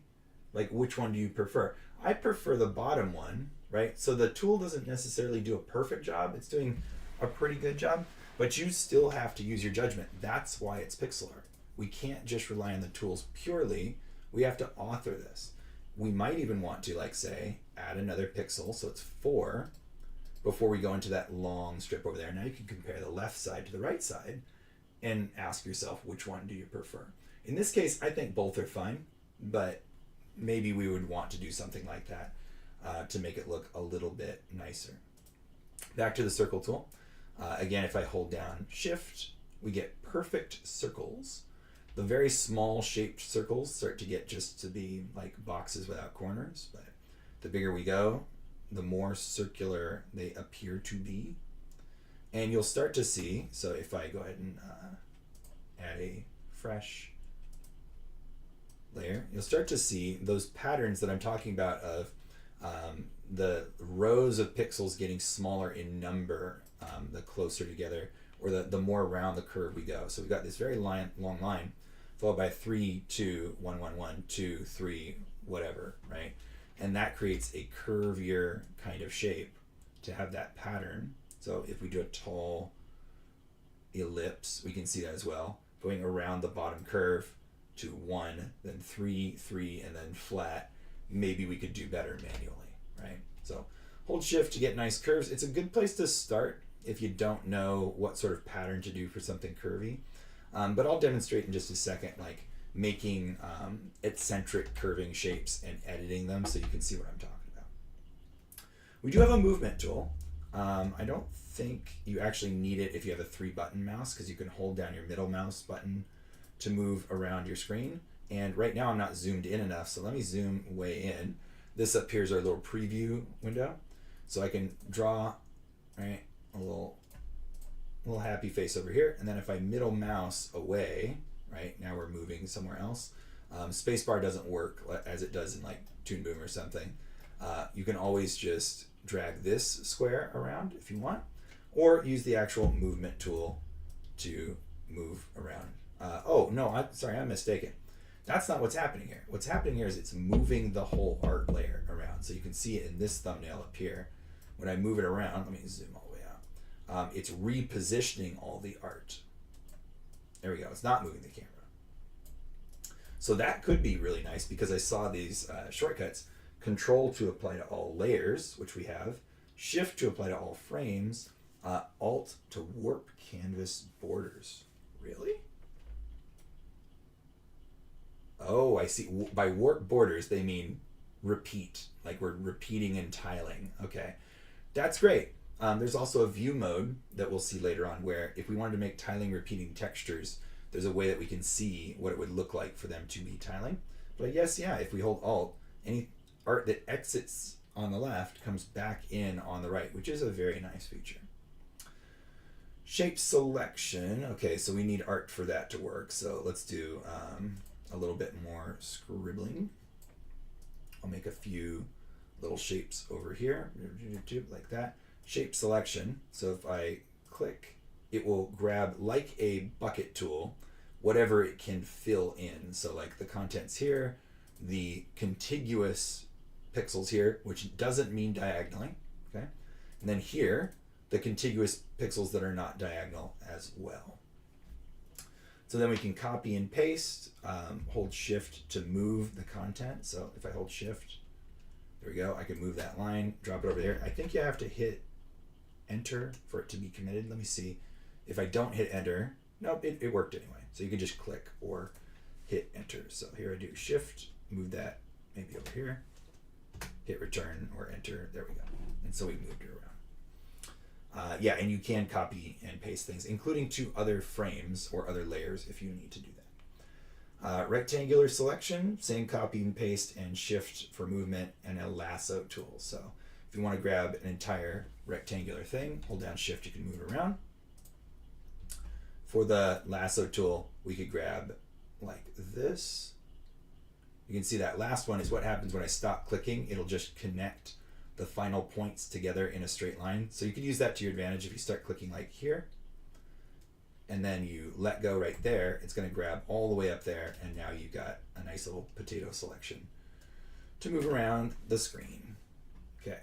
Like, which one do you prefer? I prefer the bottom one, right? So the tool doesn't necessarily do a perfect job. It's doing a pretty good job, but you still have to use your judgment. That's why it's pixel art. We can't just rely on the tools purely. We have to author this. We might even want to, like, say, add another pixel, so it's 4, before we go into that long strip over there. Now you can compare the left side to the right side and ask yourself, which one do you prefer? In this case, I think both are fine, but maybe we would want to do something like that to make it look a little bit nicer. Back to the circle tool. Again, if I hold down Shift, we get perfect circles. The very small shaped circles start to get just to be like boxes without corners, but the bigger we go, the more circular they appear to be. And you'll start to see, so if I go ahead and add a fresh layer, you'll start to see those patterns that I'm talking about of the rows of pixels getting smaller in number the closer together, or the more around the curve we go. So we've got this very long line followed by 3, 2, 1, 1, 1, 2, 3, whatever, right? And that creates a curvier kind of shape to have that pattern. So if we do a tall ellipse, we can see that as well, going around the bottom curve to 1, then 3, 3, and then flat. Maybe we could do better manually, right? So hold Shift to get nice curves. It's a good place to start if you don't know what sort of pattern to do for something curvy. But I'll demonstrate in just a second, like making eccentric curving shapes and editing them so you can see what I'm talking about. We do have a movement tool. I don't think you actually need it if you have a 3-button mouse, because you can hold down your middle mouse button to move around your screen. And right now I'm not zoomed in enough, so let me zoom way in. This up here is our little preview window. So I can draw, right, a little happy face over here, and then if I middle mouse away, right, now we're moving somewhere else. Spacebar doesn't work as it does in like Toon Boom or something. You can always just drag this square around if you want, or use the actual movement tool to move around. Oh no, I'm mistaken. That's not what's happening here. What's happening here is it's moving the whole art layer around. So you can see it in this thumbnail up here. When I move it around, let me zoom all the way out. It's repositioning all the art. There we go. It's not moving the camera. So that could be really nice because I saw these shortcuts. Control to apply to all layers, which we have. Shift to apply to all frames. Alt to warp canvas borders. Really? Oh, I see. By warp borders, they mean repeat. Like we're repeating and tiling. Okay. That's great. There's also a view mode that we'll see later on where if we wanted to make tiling repeating textures, there's a way that we can see what it would look like for them to be tiling. But I guess, yeah, if we hold Alt, any art that exits on the left comes back in on the right, which is a very nice feature. Shape selection. Okay, so we need art for that to work. So let's do a little bit more scribbling. I'll make a few little shapes over here, like that. Shape selection. So if I click, it will grab, like a bucket tool, whatever it can fill in. So like the contents here, the contiguous pixels here, which doesn't mean diagonally, okay? And then here, the contiguous pixels that are not diagonal as well. So then we can copy and paste, hold Shift to move the content. So if I hold Shift, there we go, I can move that line, drop it over there. I think you have to hit Enter for it to be committed. Let me see. If I don't hit Enter, nope, it worked anyway. So you can just click or hit Enter. So here I do Shift, move that maybe over here, hit Return or Enter, there we go. And so we moved it around. Yeah, and you can copy and paste things, including to other frames or other layers if you need to do that. Rectangular selection, same copy and paste and Shift for movement, and a lasso tool. So if you want to grab an entire rectangular thing, hold down Shift, you can move it around. For the lasso tool, we could grab like this. You can see that last one is what happens when I stop clicking. It'll just connect the final points together in a straight line. So you could use that to your advantage if you start clicking like here, and then you let go right there, it's going to grab all the way up there, and now you've got a nice little potato selection to move around the screen. Okay.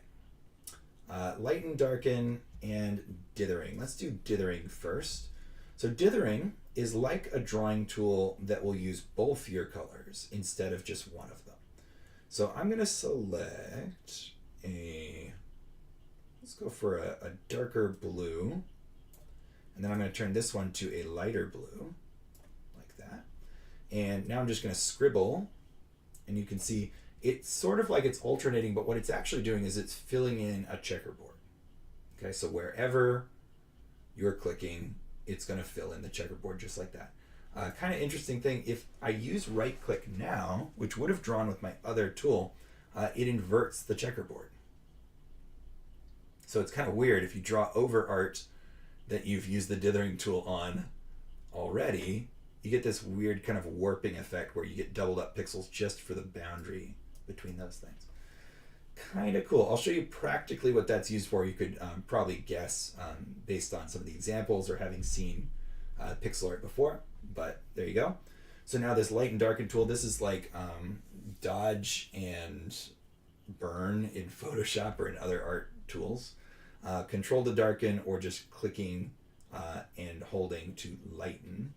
Lighten, darken, and dithering. Let's do dithering first. So dithering is like a drawing tool that will use both your colors instead of just one of them. So I'm going to select let's go for a darker blue. And then I'm going to turn this one to a lighter blue, like that. And now I'm just going to scribble, and you can see it's sort of like it's alternating, but what it's actually doing is it's filling in a checkerboard. Okay, so wherever you're clicking, it's going to fill in the checkerboard just like that. Kind of interesting thing, if I use right click now, which would have drawn with my other tool, it inverts the checkerboard. So it's kind of weird if you draw over art that you've used the dithering tool on already, you get this weird kind of warping effect where you get doubled up pixels just for the boundary between those things. Kind of cool. I'll show you practically what that's used for. You could probably guess based on some of the examples or having seen pixel art before, but there you go. So now this light and darken tool, this is like dodge and burn in Photoshop or in other art tools. Control to darken, or just clicking and holding to lighten.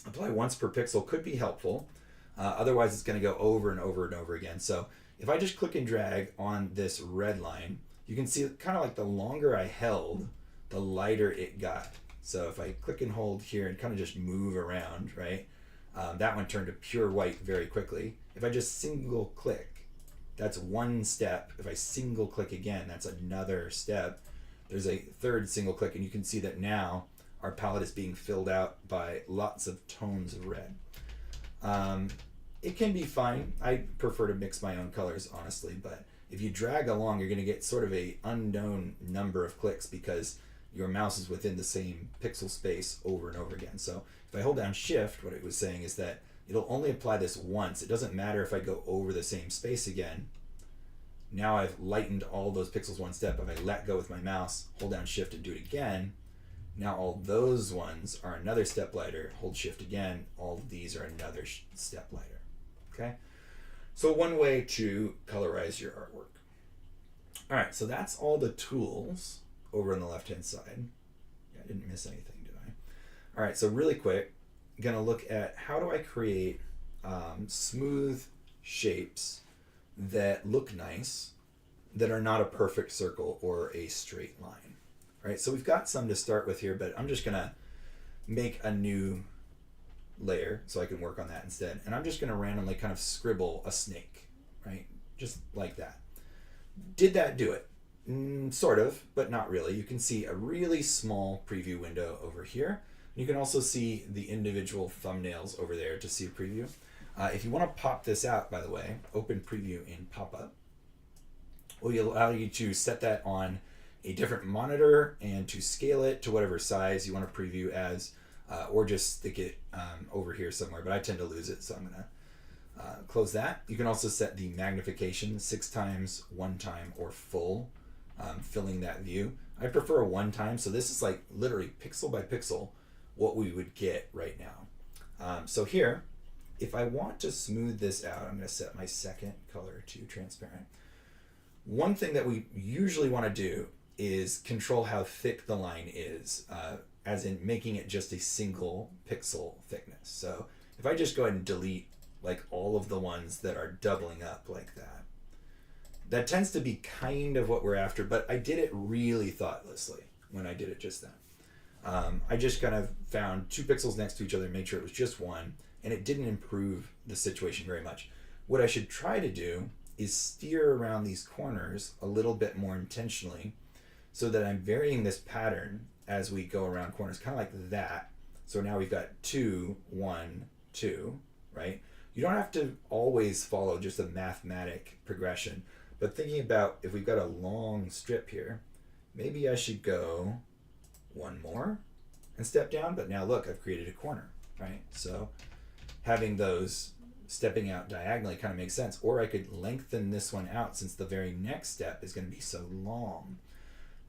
Apply once per pixel could be helpful. Otherwise, it's going to go over and over and over again. So if I just click and drag on this red line, you can see kind of like the longer I held, the lighter it got. So if I click and hold here and kind of just move around, right, that one turned to pure white very quickly. If I just single click, that's one step. If I single click again, that's another step. There's a third single click, and you can see that now our palette is being filled out by lots of tones of red. It can be fine. I prefer to mix my own colors, honestly, but if you drag along, you're going to get sort of a unknown number of clicks because your mouse is within the same pixel space over and over again. So if I hold down Shift, what it was saying is that it'll only apply this once. It doesn't matter if I go over the same space again. Now I've lightened all those pixels one step. If I let go with my mouse, hold down Shift and do it again, now all those ones are another step lighter. Hold Shift again, all of these are another step lighter. Okay? So one way to colorize your artwork. All right, so that's all the tools over on the left-hand side. Yeah, I didn't miss anything, did I? All right, so really quick, I'm gonna look at how do I create smooth shapes that look nice, that are not a perfect circle or a straight line. All right, so we've got some to start with here, but I'm just gonna make a new layer so I can work on that instead. And I'm just gonna randomly kind of scribble a snake, right? Just like that. Did that do it? Sort of, but not really. You can see a really small preview window over here. You can also see the individual thumbnails over there to see a preview. If you want to pop this out, by the way, open preview in pop-up will allow you to set that on a different monitor and to scale it to whatever size you want to preview as, or just stick it over here somewhere, but I tend to lose it, so I'm going to close that. You can also set the magnification 6 times, 1 time, or full, filling that view. I prefer a 1 time, so this is like literally pixel by pixel what we would get right now. So here, if I want to smooth this out, I'm going to set my second color to transparent. One thing that we usually want to do is control how thick the line is, as in making it just a single pixel thickness. So if I just go ahead and delete like all of the ones that are doubling up like that, that tends to be kind of what we're after, but I did it really thoughtlessly when I did it just then. I just kind of found 2 pixels next to each other, made sure it was just one, and it didn't improve the situation very much. What I should try to do is steer around these corners a little bit more intentionally so that I'm varying this pattern as we go around corners, kind of like that. So now we've got 2, 1, 2, right? You don't have to always follow just a mathematic progression, but thinking about if we've got a long strip here, maybe I should go 1 more and step down, but now look, I've created a corner, right? So having those stepping out diagonally kind of makes sense. Or I could lengthen this one out since the very next step is going to be so long.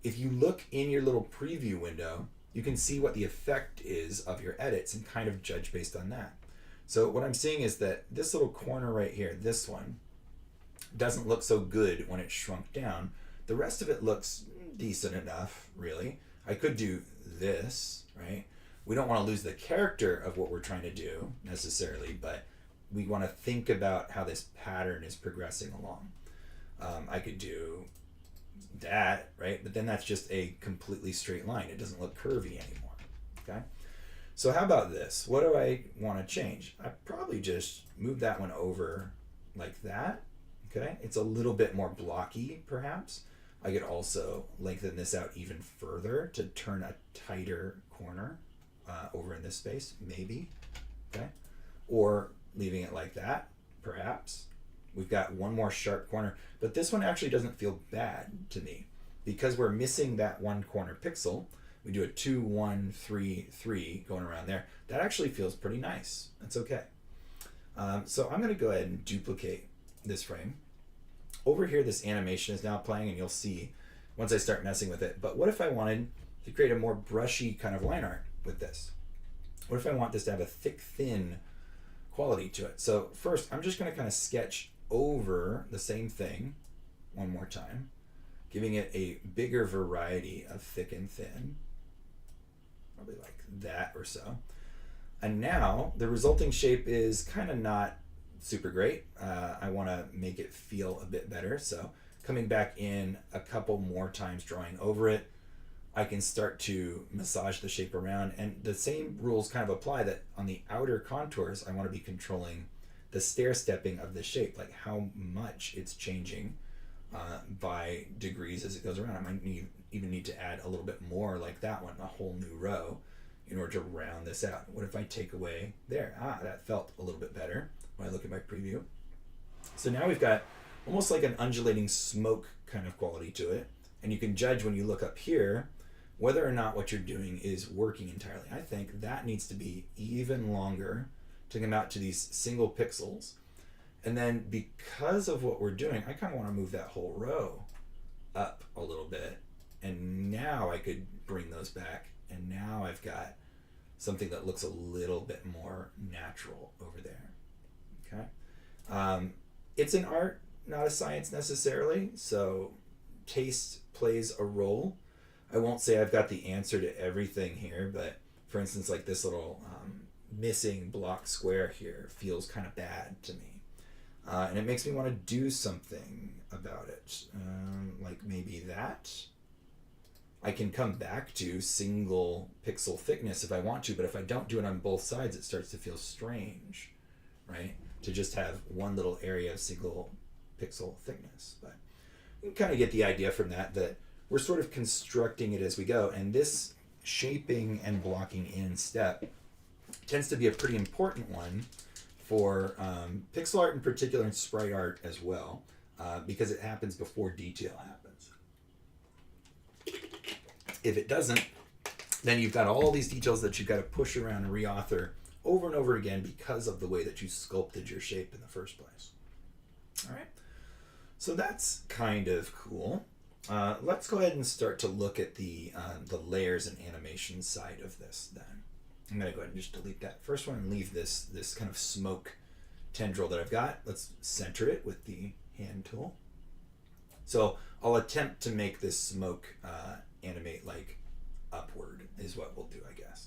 If you look in your little preview window, you can see what the effect is of your edits and kind of judge based on that. So what I'm seeing is that this little corner right here, this one, doesn't look so good when it's shrunk down. The rest of it looks decent enough, really. I could do this, right? We don't want to lose the character of what we're trying to do necessarily, but we want to think about how this pattern is progressing along. I could do that, right? But then that's just a completely straight line. It doesn't look curvy anymore, okay? So how about this? What do I want to change? I probably just move that one over like that, okay? It's a little bit more blocky, perhaps. I could also lengthen this out even further to turn a tighter corner over in this space, maybe, okay? Or leaving it like that, perhaps. We've got one more sharp corner, but this one actually doesn't feel bad to me because we're missing that one corner pixel. We do a 2, 1, 3, 3 going around there. That actually feels pretty nice. That's okay. So I'm going to go ahead and duplicate this frame. Over here, this animation is now playing, and you'll see once I start messing with it. But what if I wanted to create a more brushy kind of line art with this? What if I want this to have a thick, thin quality to it? So first, I'm just going to kind of sketch over the same thing one more time, giving it a bigger variety of thick and thin, probably like that or so. And now the resulting shape is kind of not super great. I want to make it feel a bit better. So coming back in a couple more times, drawing over it, I can start to massage the shape around. And the same rules kind of apply that on the outer contours, I want to be controlling the stair stepping of the shape, like how much it's changing by degrees as it goes around. I might even need to add a little bit more like that one, a whole new row, in order to round this out. What if I take away there? That felt a little bit better when I look at my preview. So now we've got almost like an undulating smoke kind of quality to it. And you can judge when you look up here whether or not what you're doing is working entirely. I think that needs to be even longer to come out to these single pixels. And then because of what we're doing, I kind of want to move that whole row up a little bit. And now I could bring those back. And now I've got something that looks a little bit more natural over there. Okay. It's an art, not a science necessarily. So taste plays a role. I won't say I've got the answer to everything here, but for instance, like this little missing block square here feels kind of bad to me. And it makes me want to do something about it. Like maybe that. I can come back to single pixel thickness if I want to, but if I don't do it on both sides, it starts to feel strange, right? To just have one little area of single pixel thickness. But you can kind of get the idea from that we're sort of constructing it as we go. And this shaping and blocking in step tends to be a pretty important one for pixel art in particular and sprite art as well, because it happens before detail happens. If it doesn't, then you've got all these details that you've got to push around and reauthor over and over again because of the way that you sculpted your shape in the first place. All right, so that's kind of cool. Let's go ahead and start to look at the layers and animation side of this then. I'm going to go ahead and just delete that first one and leave this kind of smoke tendril that I've got. Let's center it with the hand tool. So I'll attempt to make this smoke animate like upward is what we'll do, I guess.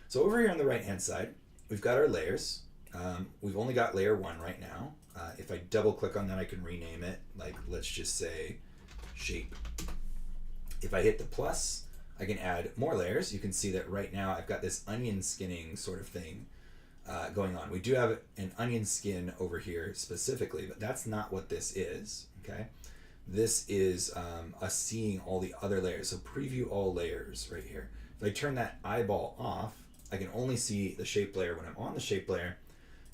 So over here on the right hand side, we've got our layers. We've only got layer 1 right now. If I double click on that, I can rename it. Like, let's just say shape. If I hit the plus, I can add more layers. You can see that right now I've got this onion skinning sort of thing going on. We do have an onion skin over here specifically, but that's not what this is, okay? This is us seeing all the other layers. So preview all layers right here. If I turn that eyeball off, I can only see the shape layer when I'm on the shape layer.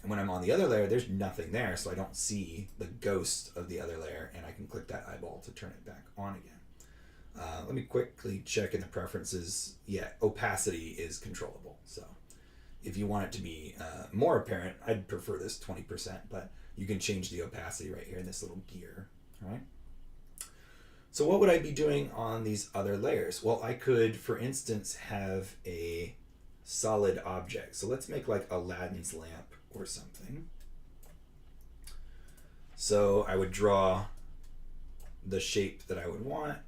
And when I'm on the other layer, there's nothing there, so I don't see the ghost of the other layer, and I can click that eyeball to turn it back on again. Let me quickly check in the preferences. Yeah, opacity is controllable, so If you want it to be more apparent, I'd prefer this 20%, but you can change the opacity right here in this little gear, right? So what would I be doing on these other layers? Well, I could, for instance, have a solid object. So let's make like Aladdin's lamp or something. So I would draw the shape that I would want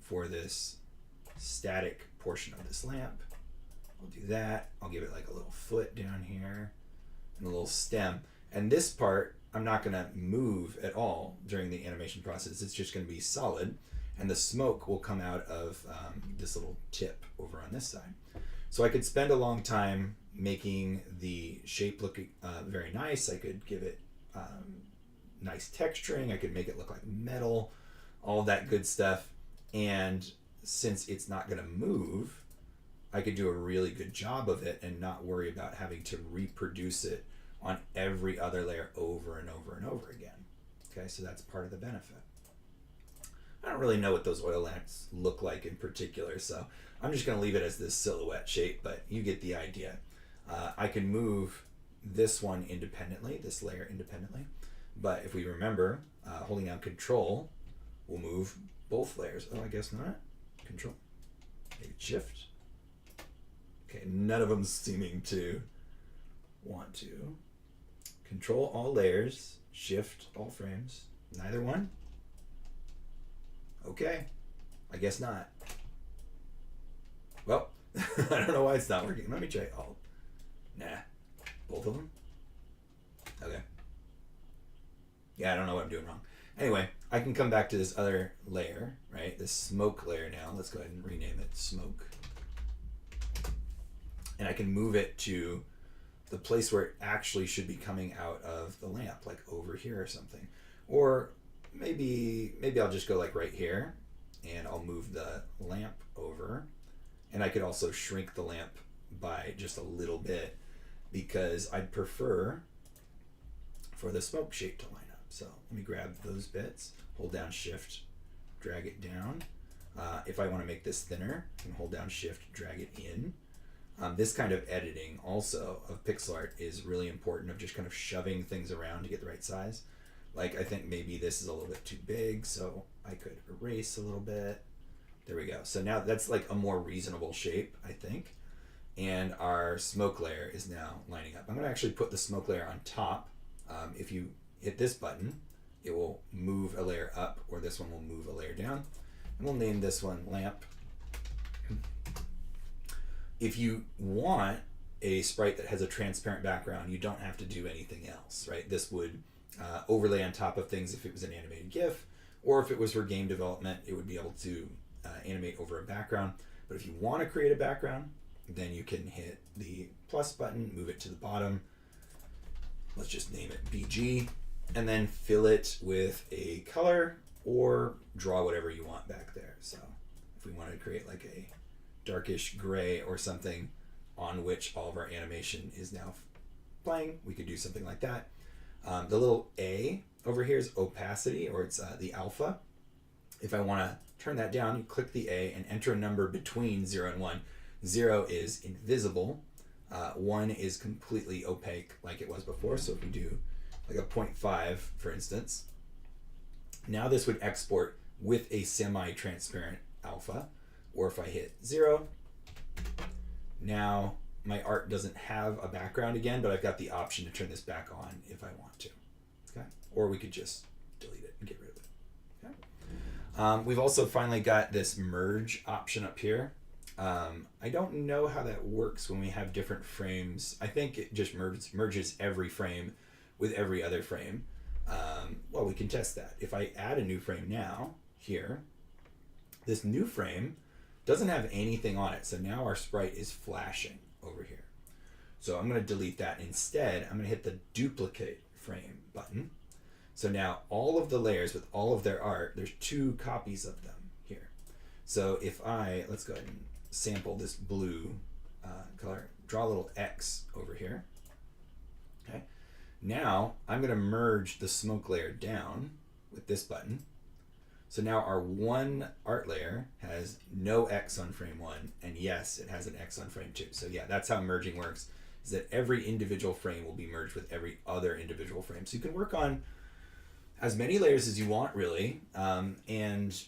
for this static portion of this lamp. I'll do that. I'll give it like a little foot down here and a little stem. And this part, I'm not going to move at all during the animation process. It's just going to be solid. And the smoke will come out of this little tip over on this side. So I could spend a long time making the shape look very nice. I could give it nice texturing. I could make it look like metal, all that good stuff. And since it's not going to move, I could do a really good job of it and not worry about having to reproduce it on every other layer over and over and over again. Okay, so that's part of the benefit. I don't really know what those oil lamps look like in particular, so I'm just going to leave it as this silhouette shape, but you get the idea. I can move this one independently, this layer independently, but if we remember, holding down Control will move both layers. Oh, I guess not. Control. Maybe Shift. Okay, none of them seeming to want to. Control all layers, Shift all frames. Neither one? Okay, I guess not. Well, I don't know why it's not working. Let me try Alt. Nah, both of them? Okay. Yeah, I don't know what I'm doing wrong. Anyway, I can come back to this other layer, right? This smoke layer now. Let's go ahead and rename it Smoke. And I can move it to the place where it actually should be coming out of the lamp, like over here or something. Or maybe I'll just go like right here and I'll move the lamp over. And I could also shrink the lamp by just a little bit because I'd prefer for the smoke shape to line up. So let me grab those bits, hold down Shift, drag it down. If I want to make this thinner, I can hold down Shift, drag it in. This kind of editing also of pixel art is really important, of just kind of shoving things around to get the right size. Like I think maybe this is a little bit too big, so I could erase a little bit. There we go. So now that's like a more reasonable shape, I think. And our smoke layer is now lining up. I'm going to actually put the smoke layer on top. If you hit this button, it will move a layer up, or this one will move a layer down. And we'll name this one Lamp. If you want a sprite that has a transparent background, you don't have to do anything else, right? This would overlay on top of things if it was an animated GIF, or if it was for game development, it would be able to animate over a background. But if you want to create a background, then you can hit the plus button, move it to the bottom. Let's just name it BG, and then fill it with a color or draw whatever you want back there. So if we wanted to create like a darkish gray or something on which all of our animation is now playing, we could do something like that. The little A over here is opacity, or it's the alpha. If I want to turn that down, you click the A and enter a number between 0 and 1. 0 is invisible. 1 is completely opaque like it was before. So if we do like a 0.5, for instance, now this would export with a semi-transparent alpha. Or if I hit 0, now my art doesn't have a background again, but I've got the option to turn this back on if I want to. Okay? Or we could just delete it and get rid of it. Okay? We've also finally got this merge option up here. I don't know how that works when we have different frames. I think it just merges every frame with every other frame. Well, we can test that. If I add a new frame now, here, this new frame doesn't have anything on it. So now our sprite is flashing over here. So I'm going to delete that. Instead, I'm going to hit the duplicate frame button. So now all of the layers with all of their art, there's 2 copies of them here. So if let's go ahead and sample this blue color, draw a little X over here. Okay. Now I'm going to merge the smoke layer down with this button. So now our one art layer has no X on frame 1, and yes, it has an X on frame 2. So yeah, that's how merging works. is that every individual frame will be merged with every other individual frame. So you can work on as many layers as you want, really. And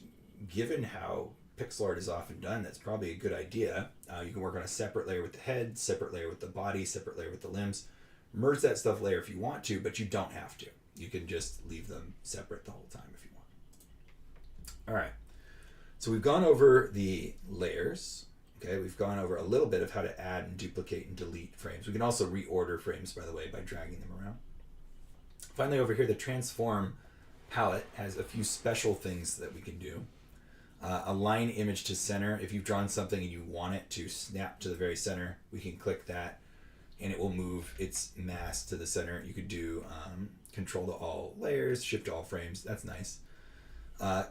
given how pixel art is often done, that's probably a good idea. You can work on a separate layer with the head, separate layer with the body, separate layer with the limbs. Merge that stuff layer if you want to, but you don't have to. You can just leave them separate the whole time if you want. All right. So we've gone over the layers. Okay, we've gone over a little bit of how to add and duplicate and delete frames. We can also reorder frames, by the way, by dragging them around. Finally, over here, the transform palette has a few special things that we can do. Align image to center. If you've drawn something and you want it to snap to the very center, we can click that and it will move its mass to the center. You could do control to all layers, shift to all frames. That's nice.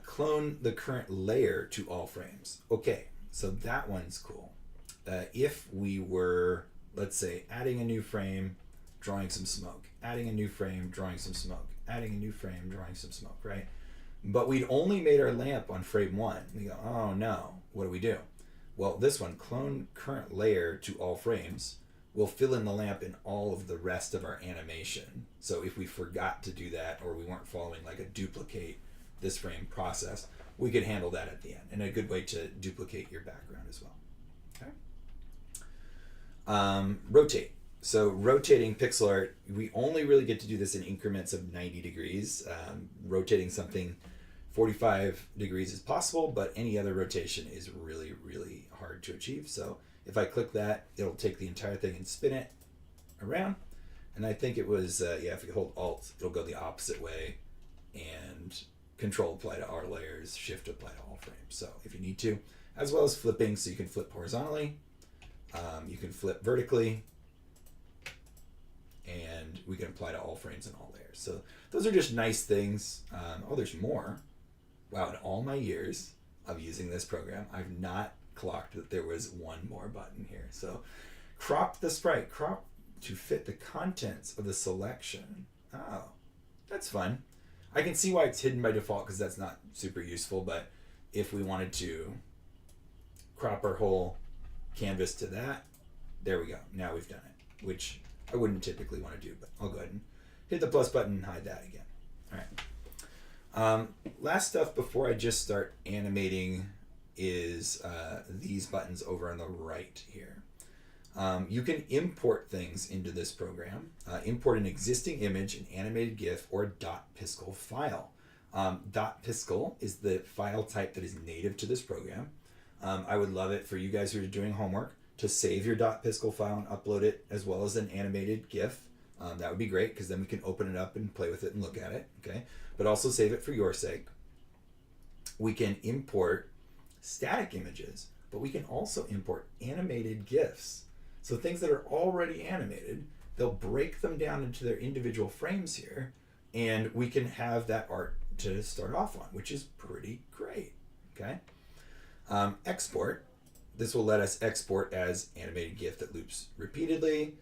Clone the current layer to all frames. Okay, so that one's cool. If we were, let's say, adding a new frame, drawing some smoke, adding a new frame, drawing some smoke, adding a new frame, drawing some smoke, right? But we'd only made our lamp on frame 1. We go, oh no, what do we do? Well, this one, clone current layer to all frames, will fill in the lamp in all of the rest of our animation. So if we forgot to do that, or we weren't following like a duplicate this frame process, we could handle that at the end. And a good way to duplicate your background as well. Okay. Rotate. So rotating pixel art, we only really get to do this in increments of 90 degrees. Rotating something 45 degrees is possible, but any other rotation is really, really hard to achieve. So if I click that, it'll take the entire thing and spin it around. And I think it was, if you hold Alt, it'll go the opposite way, and Control apply to our layers, Shift apply to all frames. So if you need to, as well as flipping, so you can flip horizontally, you can flip vertically, and we can apply to all frames and all layers. So those are just nice things. Oh, there's more. Wow, in all my years of using this program, I've not clocked that there was one more button here. So crop the sprite, crop to fit the contents of the selection. Oh, that's fun. I can see why it's hidden by default because that's not super useful, but if we wanted to crop our whole canvas to that, there we go. Now we've done it, which I wouldn't typically want to do, but I'll go ahead and hit the plus button and hide that again. All right. Last stuff before I just start animating is these buttons over on the right here. You can import things into this program. Import an existing image, an animated GIF, or a .piskel file. .piskel is the file type that is native to this program. I would love it for you guys who are doing homework to save your .piskel file and upload it as well as an animated GIF. That would be great because then we can open it up and play with it and look at it. Okay, but also save it for your sake. We can import static images, but we can also import animated GIFs. So things that are already animated, they'll break them down into their individual frames here, and we can have that art to start off on, which is pretty great. Okay. Export. This will let us export as animated GIF that loops repeatedly,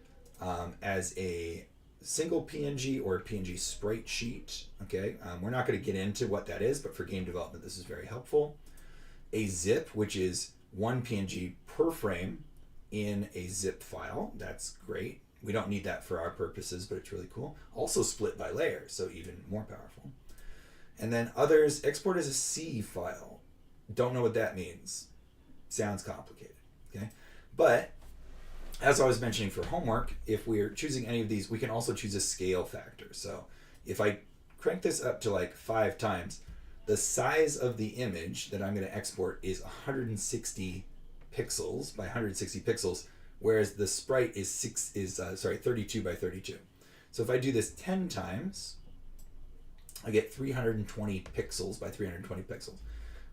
as a single PNG or a PNG sprite sheet. Okay, we're not going to get into what that is, but for game development, this is very helpful. A zip, which is one PNG per frame in a zip file. That's great. We don't need that for our purposes, but it's really cool. Also split by layer, so even more powerful. And then others, export as a C file. Don't know what that means. Sounds complicated, okay? But as I was mentioning for homework, if we're choosing any of these, we can also choose a scale factor. So if I crank this up to like 5 times, the size of the image that I'm going to export is 160 pixels by 160 pixels, whereas the sprite is 32 by 32. So if I do this 10 times, I get 320 pixels by 320 pixels.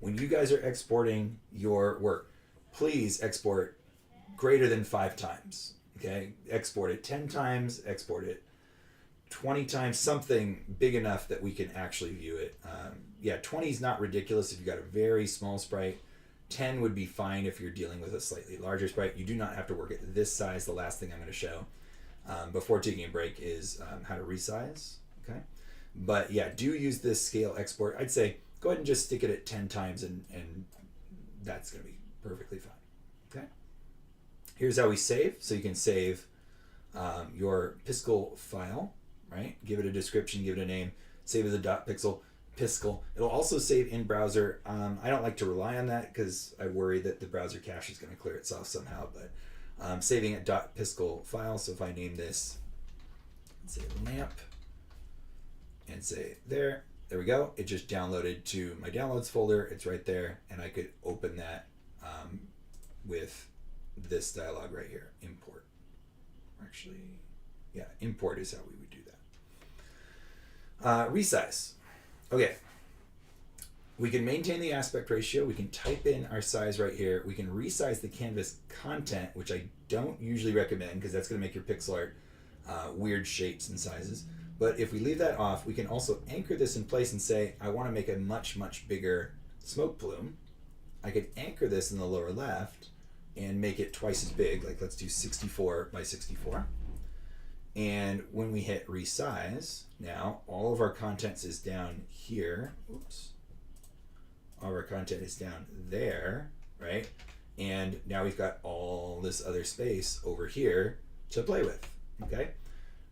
When you guys are exporting your work, please export greater than 5 times. Okay, export it 10 times, export it 20 times, something big enough that we can actually view it. 20 is not ridiculous if you've got a very small sprite. 10 would be fine if you're dealing with a slightly larger sprite. You do not have to work at this size. The last thing I'm going to show before taking a break is how to resize. Okay, but yeah, do use this scale export. I'd say go ahead and just stick it at 10 times and that's going to be perfectly fine. Okay, here's how we save. So you can save your Piskel file, right? Give it a description, give it a name, save as a .pixel, Piskel. It'll also save in browser. I don't like to rely on that because I worry that the browser cache is going to clear itself somehow, but saving a .piskel file. So if I name this, say lamp, and say there we go. It just downloaded to my downloads folder. It's right there, and I could open that with this dialog right here, import. Actually, yeah, import is how we would do that. Resize. Okay. We can maintain the aspect ratio. We can type in our size right here. We can resize the canvas content, which I don't usually recommend because that's going to make your pixel art weird shapes and sizes. But if we leave that off, we can also anchor this in place and say, I want to make a much, much bigger smoke plume. I could anchor this in the lower left and make it twice as big. Like let's do 64 by 64. And when we hit resize, now all of our contents is down here. Oops. All of our content is down there, right? And now we've got all this other space over here to play with, okay?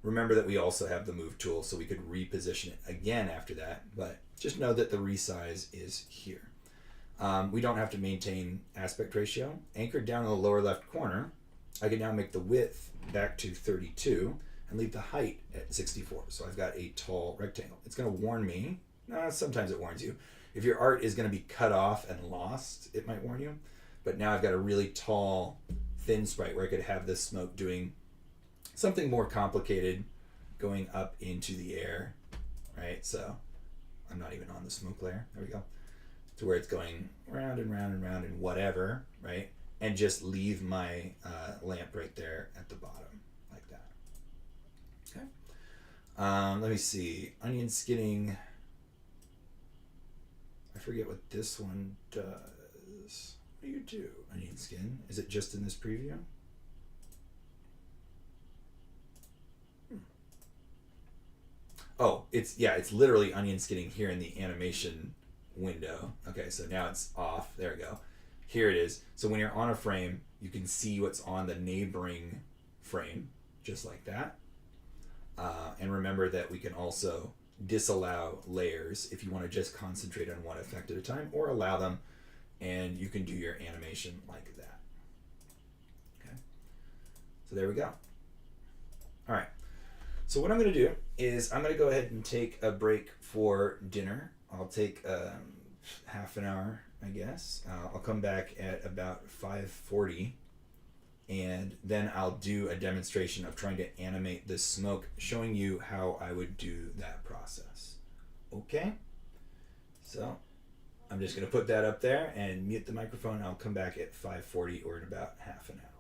Remember that we also have the move tool, so we could reposition it again after that, but just know that the resize is here. We don't have to maintain aspect ratio. Anchored down in the lower left corner, I can now make the width back to 32 and leave the height at 64. So I've got a tall rectangle. It's going to warn me, sometimes it warns you. If your art is going to be cut off and lost, it might warn you. But now I've got a really tall, thin sprite where I could have this smoke doing something more complicated, going up into the air, right? So I'm not even on the smoke layer. There we go. To where it's going round and round and round and whatever, right? And just leave my lamp right there at the bottom, like that. Okay. Let me see. Onion skinning. I forget what this one does. What do you do, onion skin? Is it just in this preview? Oh, it's literally onion skinning here in the animation window. Okay, so now it's off. There we go. Here it is. So when you're on a frame, you can see what's on the neighboring frame, just like that. And remember that we can also disallow layers if you want to just concentrate on one effect at a time, or allow them, and you can do your animation like that. Okay. So there we go. All right. So what I'm going to do is I'm going to go ahead and take a break for dinner. I'll take half an hour, I guess. I'll come back at about 5:40, and then I'll do a demonstration of trying to animate the smoke, showing you how I would do that process. Okay? So I'm just going to put that up there and mute the microphone. I'll come back at 5:40 or in about half an hour.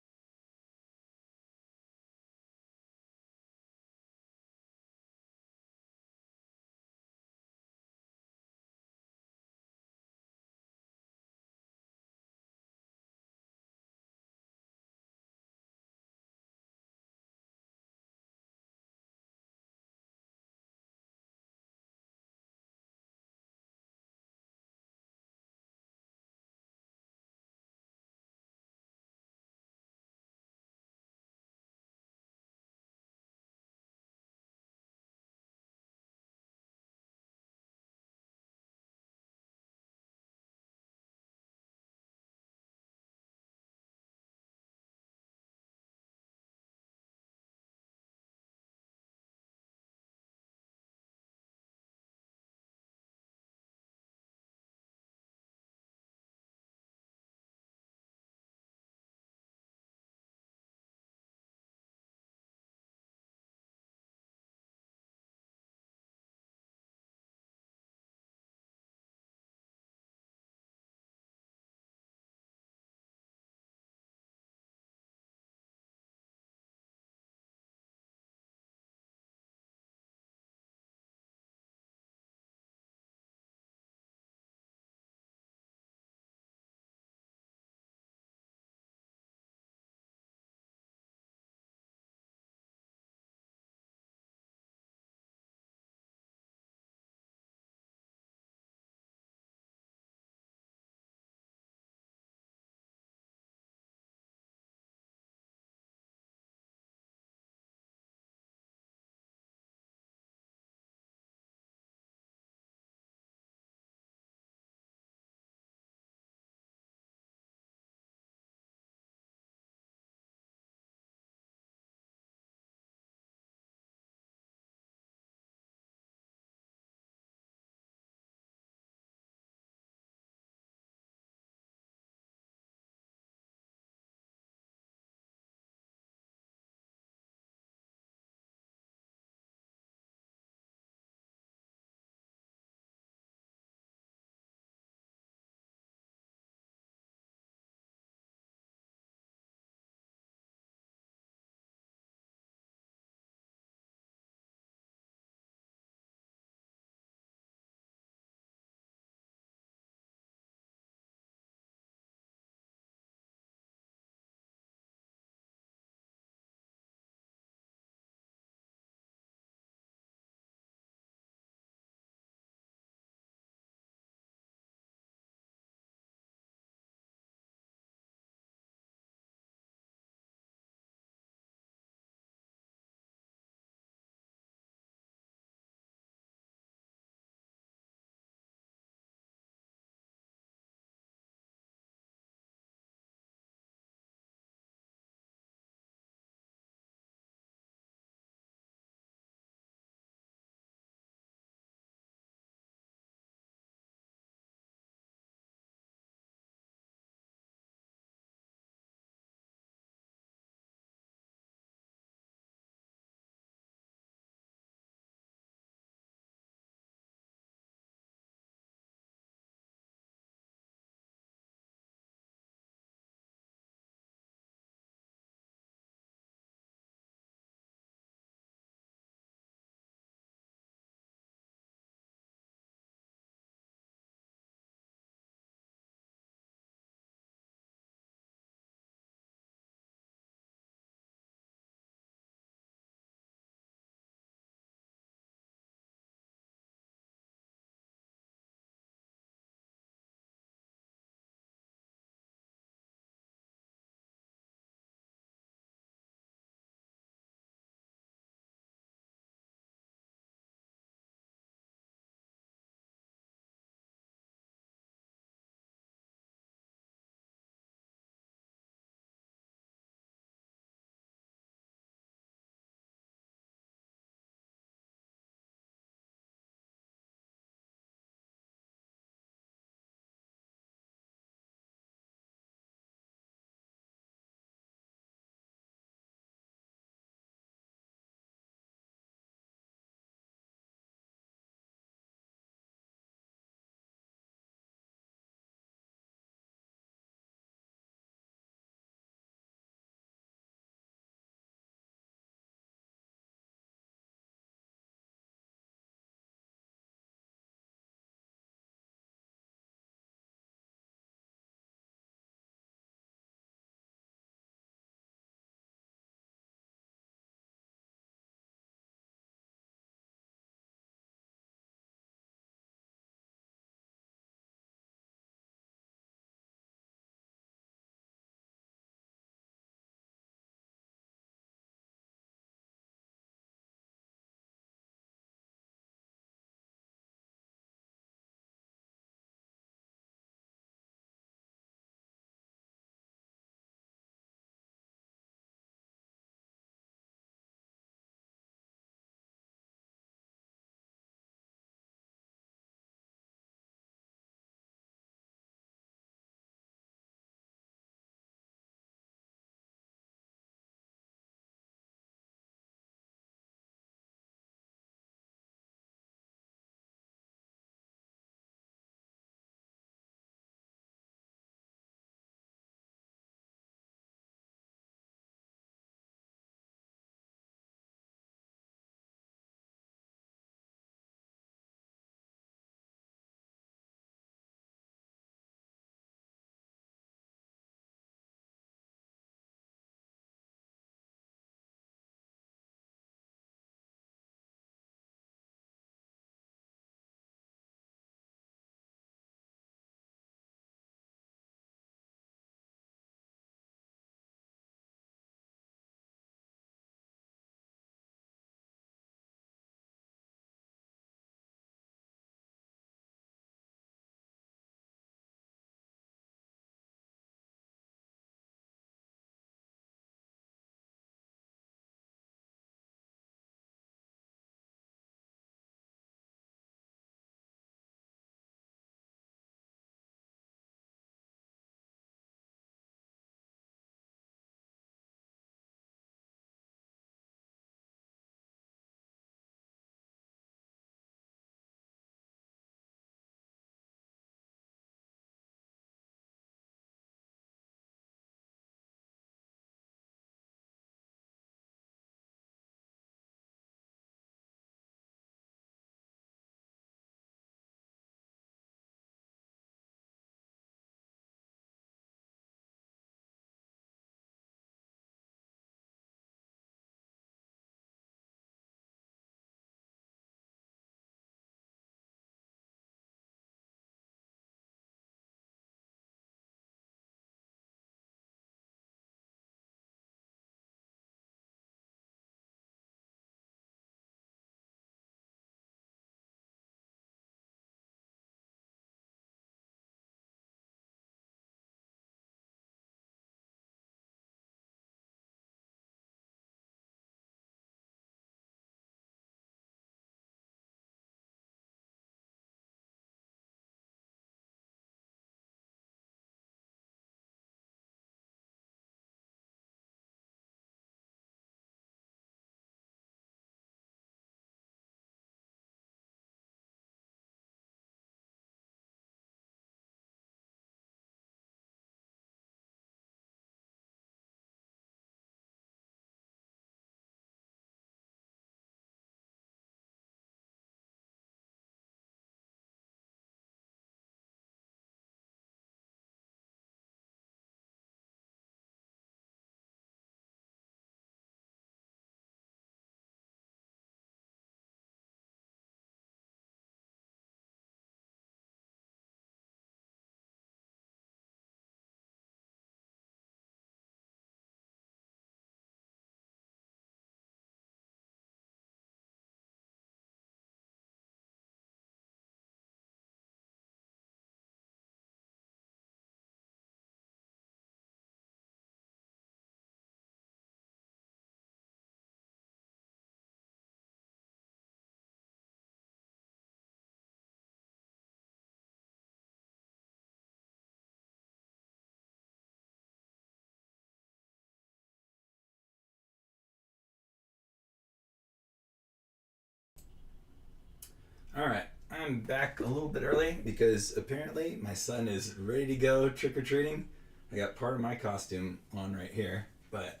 All right, I'm back a little bit early because apparently my son is ready to go trick or treating. I got part of my costume on right here, but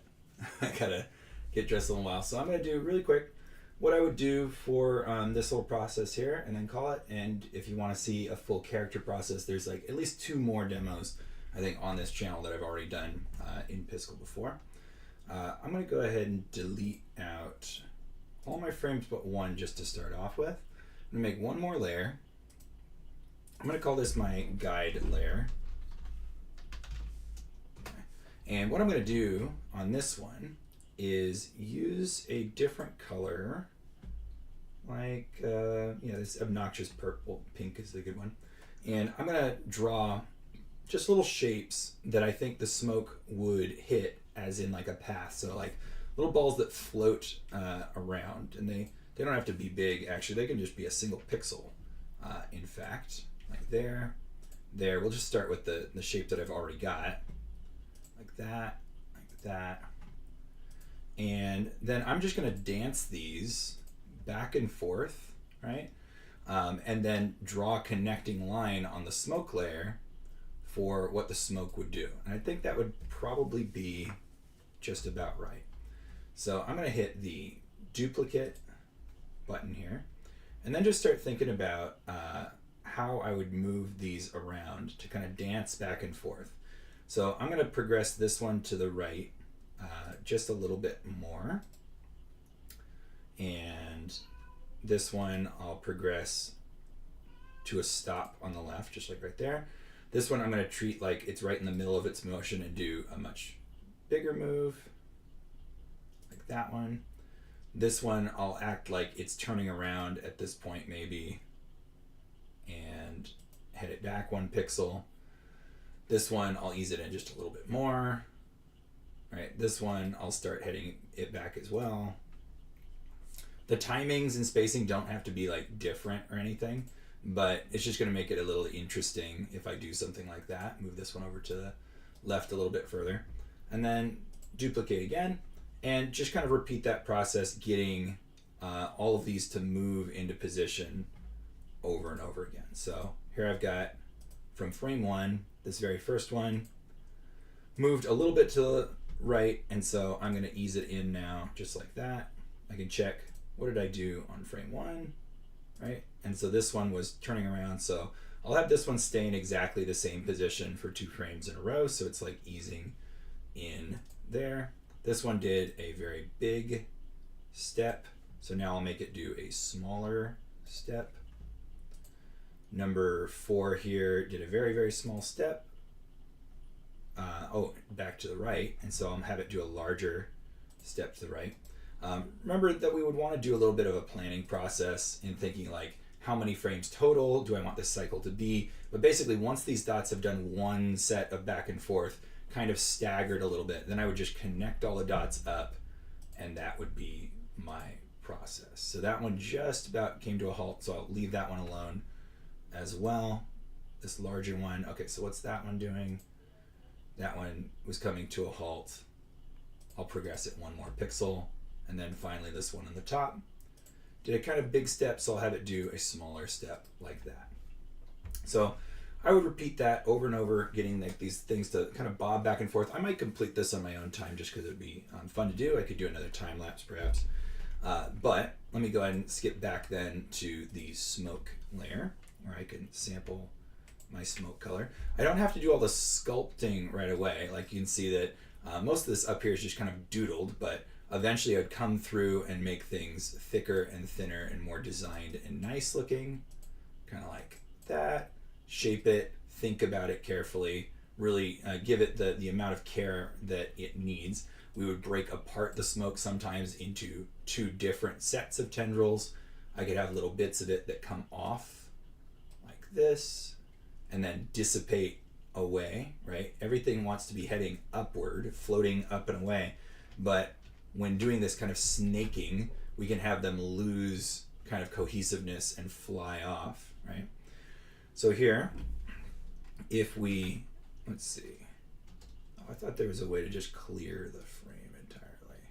I gotta get dressed in a while. So I'm gonna do really quick what I would do for this whole process here, and then call it. And if you want to see a full character process, there's like at least 2 more demos I think on this channel that I've already done in Piskel before. I'm gonna go ahead and delete out all my frames but one just to start off with. I'm gonna make one more layer. I'm gonna call this my guide layer. And what I'm gonna do on this one is use a different color, like this obnoxious purple. Pink is a good one. And I'm gonna draw just little shapes that I think the smoke would hit, as in like a path. So like little balls that float around, and they don't have to be big. Actually, they can just be a single pixel. In fact, like there. We'll just start with the shape that I've already got, like that. And then I'm just gonna dance these back and forth, right? And then draw a connecting line on the smoke layer for what the smoke would do. And I think that would probably be just about right. So I'm gonna hit the duplicate button here, and then just start thinking about how I would move these around to kind of dance back and forth. So I'm gonna progress this one to the right just a little bit more, and this one I'll progress to a stop on the left, just like right there. This one I'm gonna treat like it's right in the middle of its motion and do a much bigger move, like that one. This one I'll act like it's turning around at this point maybe, and head it back 1 pixel. This one I'll ease it in just a little bit more. Right, this one I'll start heading it back as well. The timings and spacing don't have to be like different or anything, but it's just gonna make it a little interesting if I do something like that. Move this one over to the left a little bit further, and then duplicate again, and just kind of repeat that process, getting all of these to move into position over and over again. So here I've got from frame 1, this very first one, moved a little bit to the right, and so I'm gonna ease it in now, just like that. I can check, what did I do on frame 1, right? And so this one was turning around, so I'll have this one stay in exactly the same position for 2 frames in a row, so it's like easing in there. This one did a very big step, so now I'll make it do a smaller step. Number 4 here did a very, very small step. Back to the right, and so I'll have it do a larger step to the right. Remember that we would want to do a little bit of a planning process in thinking like, how many frames total do I want this cycle to be? But basically, once these dots have done one set of back and forth, kind of staggered a little bit, then I would just connect all the dots up, and that would be my process. So that one just about came to a halt, so I'll leave that one alone as well. This larger one, okay, so what's that one doing? That one was coming to a halt. I'll progress it 1 more pixel, and then finally this one on the top did a kind of big step, so I'll have it do a smaller step like that. So I would repeat that over and over, getting like these things to kind of bob back and forth. I might complete this on my own time just because it would be fun to do. I could do another time lapse perhaps. But let me go ahead and skip back then to the smoke layer, where I can sample my smoke color. I don't have to do all the sculpting right away. Like you can see that most of this up here is just kind of doodled, but eventually I'd come through and make things thicker and thinner and more designed and nice looking, kind of like that. Shape it, think about it carefully, really give it the amount of care that it needs. We would break apart the smoke sometimes into 2 different sets of tendrils. I could have little bits of it that come off like this and then dissipate away, right? Everything wants to be heading upward, floating up and away. But when doing this kind of snaking, we can have them lose kind of cohesiveness and fly off, right? So here, if we, let's see. Oh, I thought there was a way to just clear the frame entirely.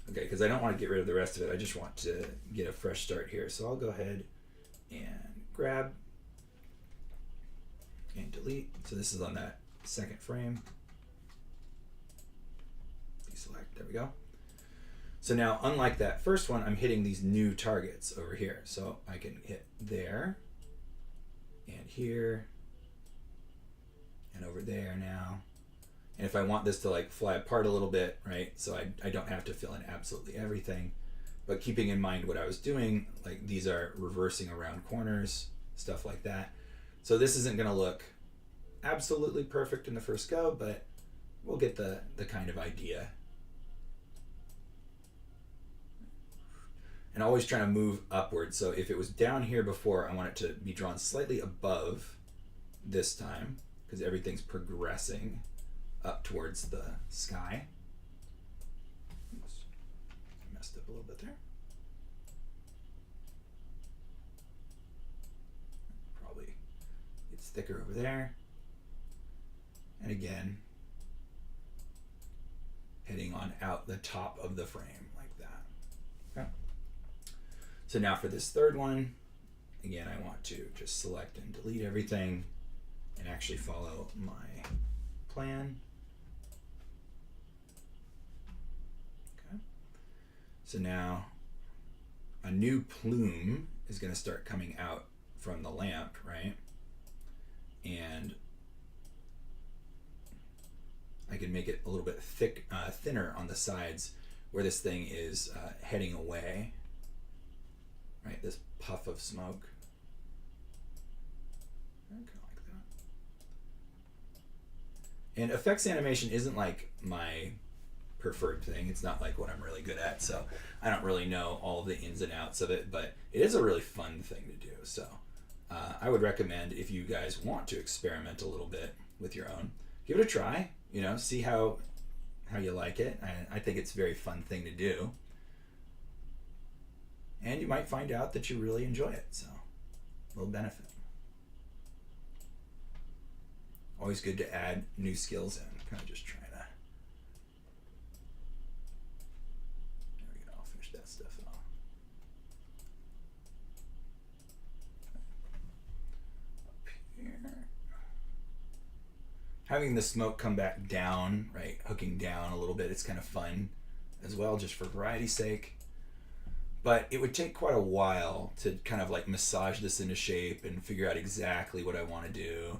Okay, because I don't want to get rid of the rest of it. I just want to get a fresh start here. So I'll go ahead and grab and delete. So this is on that second frame. Deselect, there we go. So now, unlike that first one, I'm hitting these new targets over here. So I can hit there and here and over there now. And if I want this to like fly apart a little bit, right? So I don't have to fill in absolutely everything, but keeping in mind what I was doing, like these are reversing around corners, stuff like that. So this isn't gonna look absolutely perfect in the first go, but we'll get the kind of idea. And always trying to move upwards. So if it was down here before, I want it to be drawn slightly above this time, because everything's progressing up towards the sky. Oops. Messed up a little bit there. Probably it's thicker over there. And again, heading on out the top of the frame like that. Okay. So now for this third one, again, I want to just select and delete everything and actually follow my plan. Okay. So now a new plume is going to start coming out from the lamp, right? And I can make it a little bit thinner on the sides where this thing is heading away. Right, this puff of smoke. Kind of like that. And effects animation isn't like my preferred thing. It's not like what I'm really good at, so I don't really know all the ins and outs of it, but it is a really fun thing to do. So I would recommend, if you guys want to experiment a little bit with your own, give it a try. You know, see how you like it. I think it's a very fun thing to do. And you might find out that you really enjoy it, so a little benefit. Always good to add new skills in. Kind of just trying to. There we go. I'll finish that stuff off. Up here. Having the smoke come back down, right? Hooking down a little bit. It's kind of fun as well, just for variety's sake. But it would take quite a while to kind of like massage this into shape and figure out exactly what I want to do.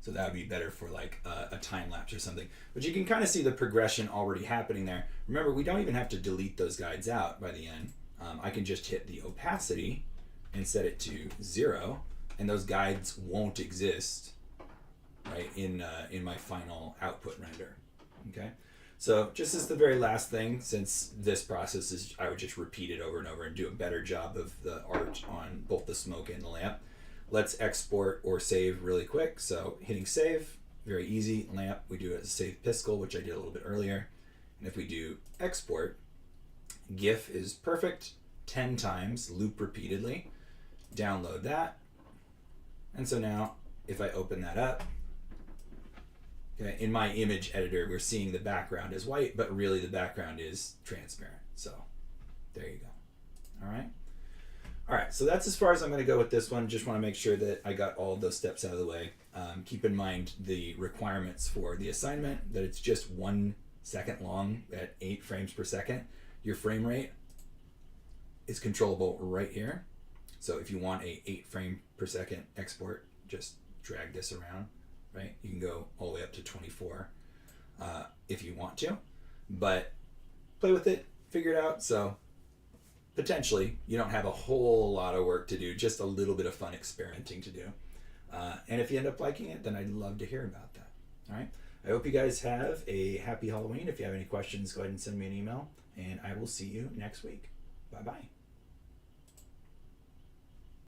So that would be better for like a time lapse or something. But you can kind of see the progression already happening there. Remember, we don't even have to delete those guides out by the end. I can just hit the opacity and set it to 0, and those guides won't exist, right, in my final output render. Okay. So just as the very last thing, since this process is, I would just repeat it over and over and do a better job of the art on both the smoke and the lamp. Let's export or save really quick. So hitting save, very easy. Lamp, we do it as a save piskel, which I did a little bit earlier. And if we do export, GIF is perfect, 10 times, loop repeatedly. Download that. And so now, if I open that up, okay, in my image editor, we're seeing the background is white, but really the background is transparent. So there you go. All right. All right, so that's as far as I'm going to go with this one. Just want to make sure that I got all of those steps out of the way. Keep in mind the requirements for the assignment, that it's just 1 second long at 8 frames per second. Your frame rate is controllable right here. So if you want a 8 frame per second export, just drag this around, right? You can go all the way up to 24 if you want to, but play with it, figure it out. So potentially you don't have a whole lot of work to do, just a little bit of fun experimenting to do. And if you end up liking it, then I'd love to hear about that. All right. I hope you guys have a happy Halloween. If you have any questions, go ahead and send me an email, and I will see you next week. Bye-bye.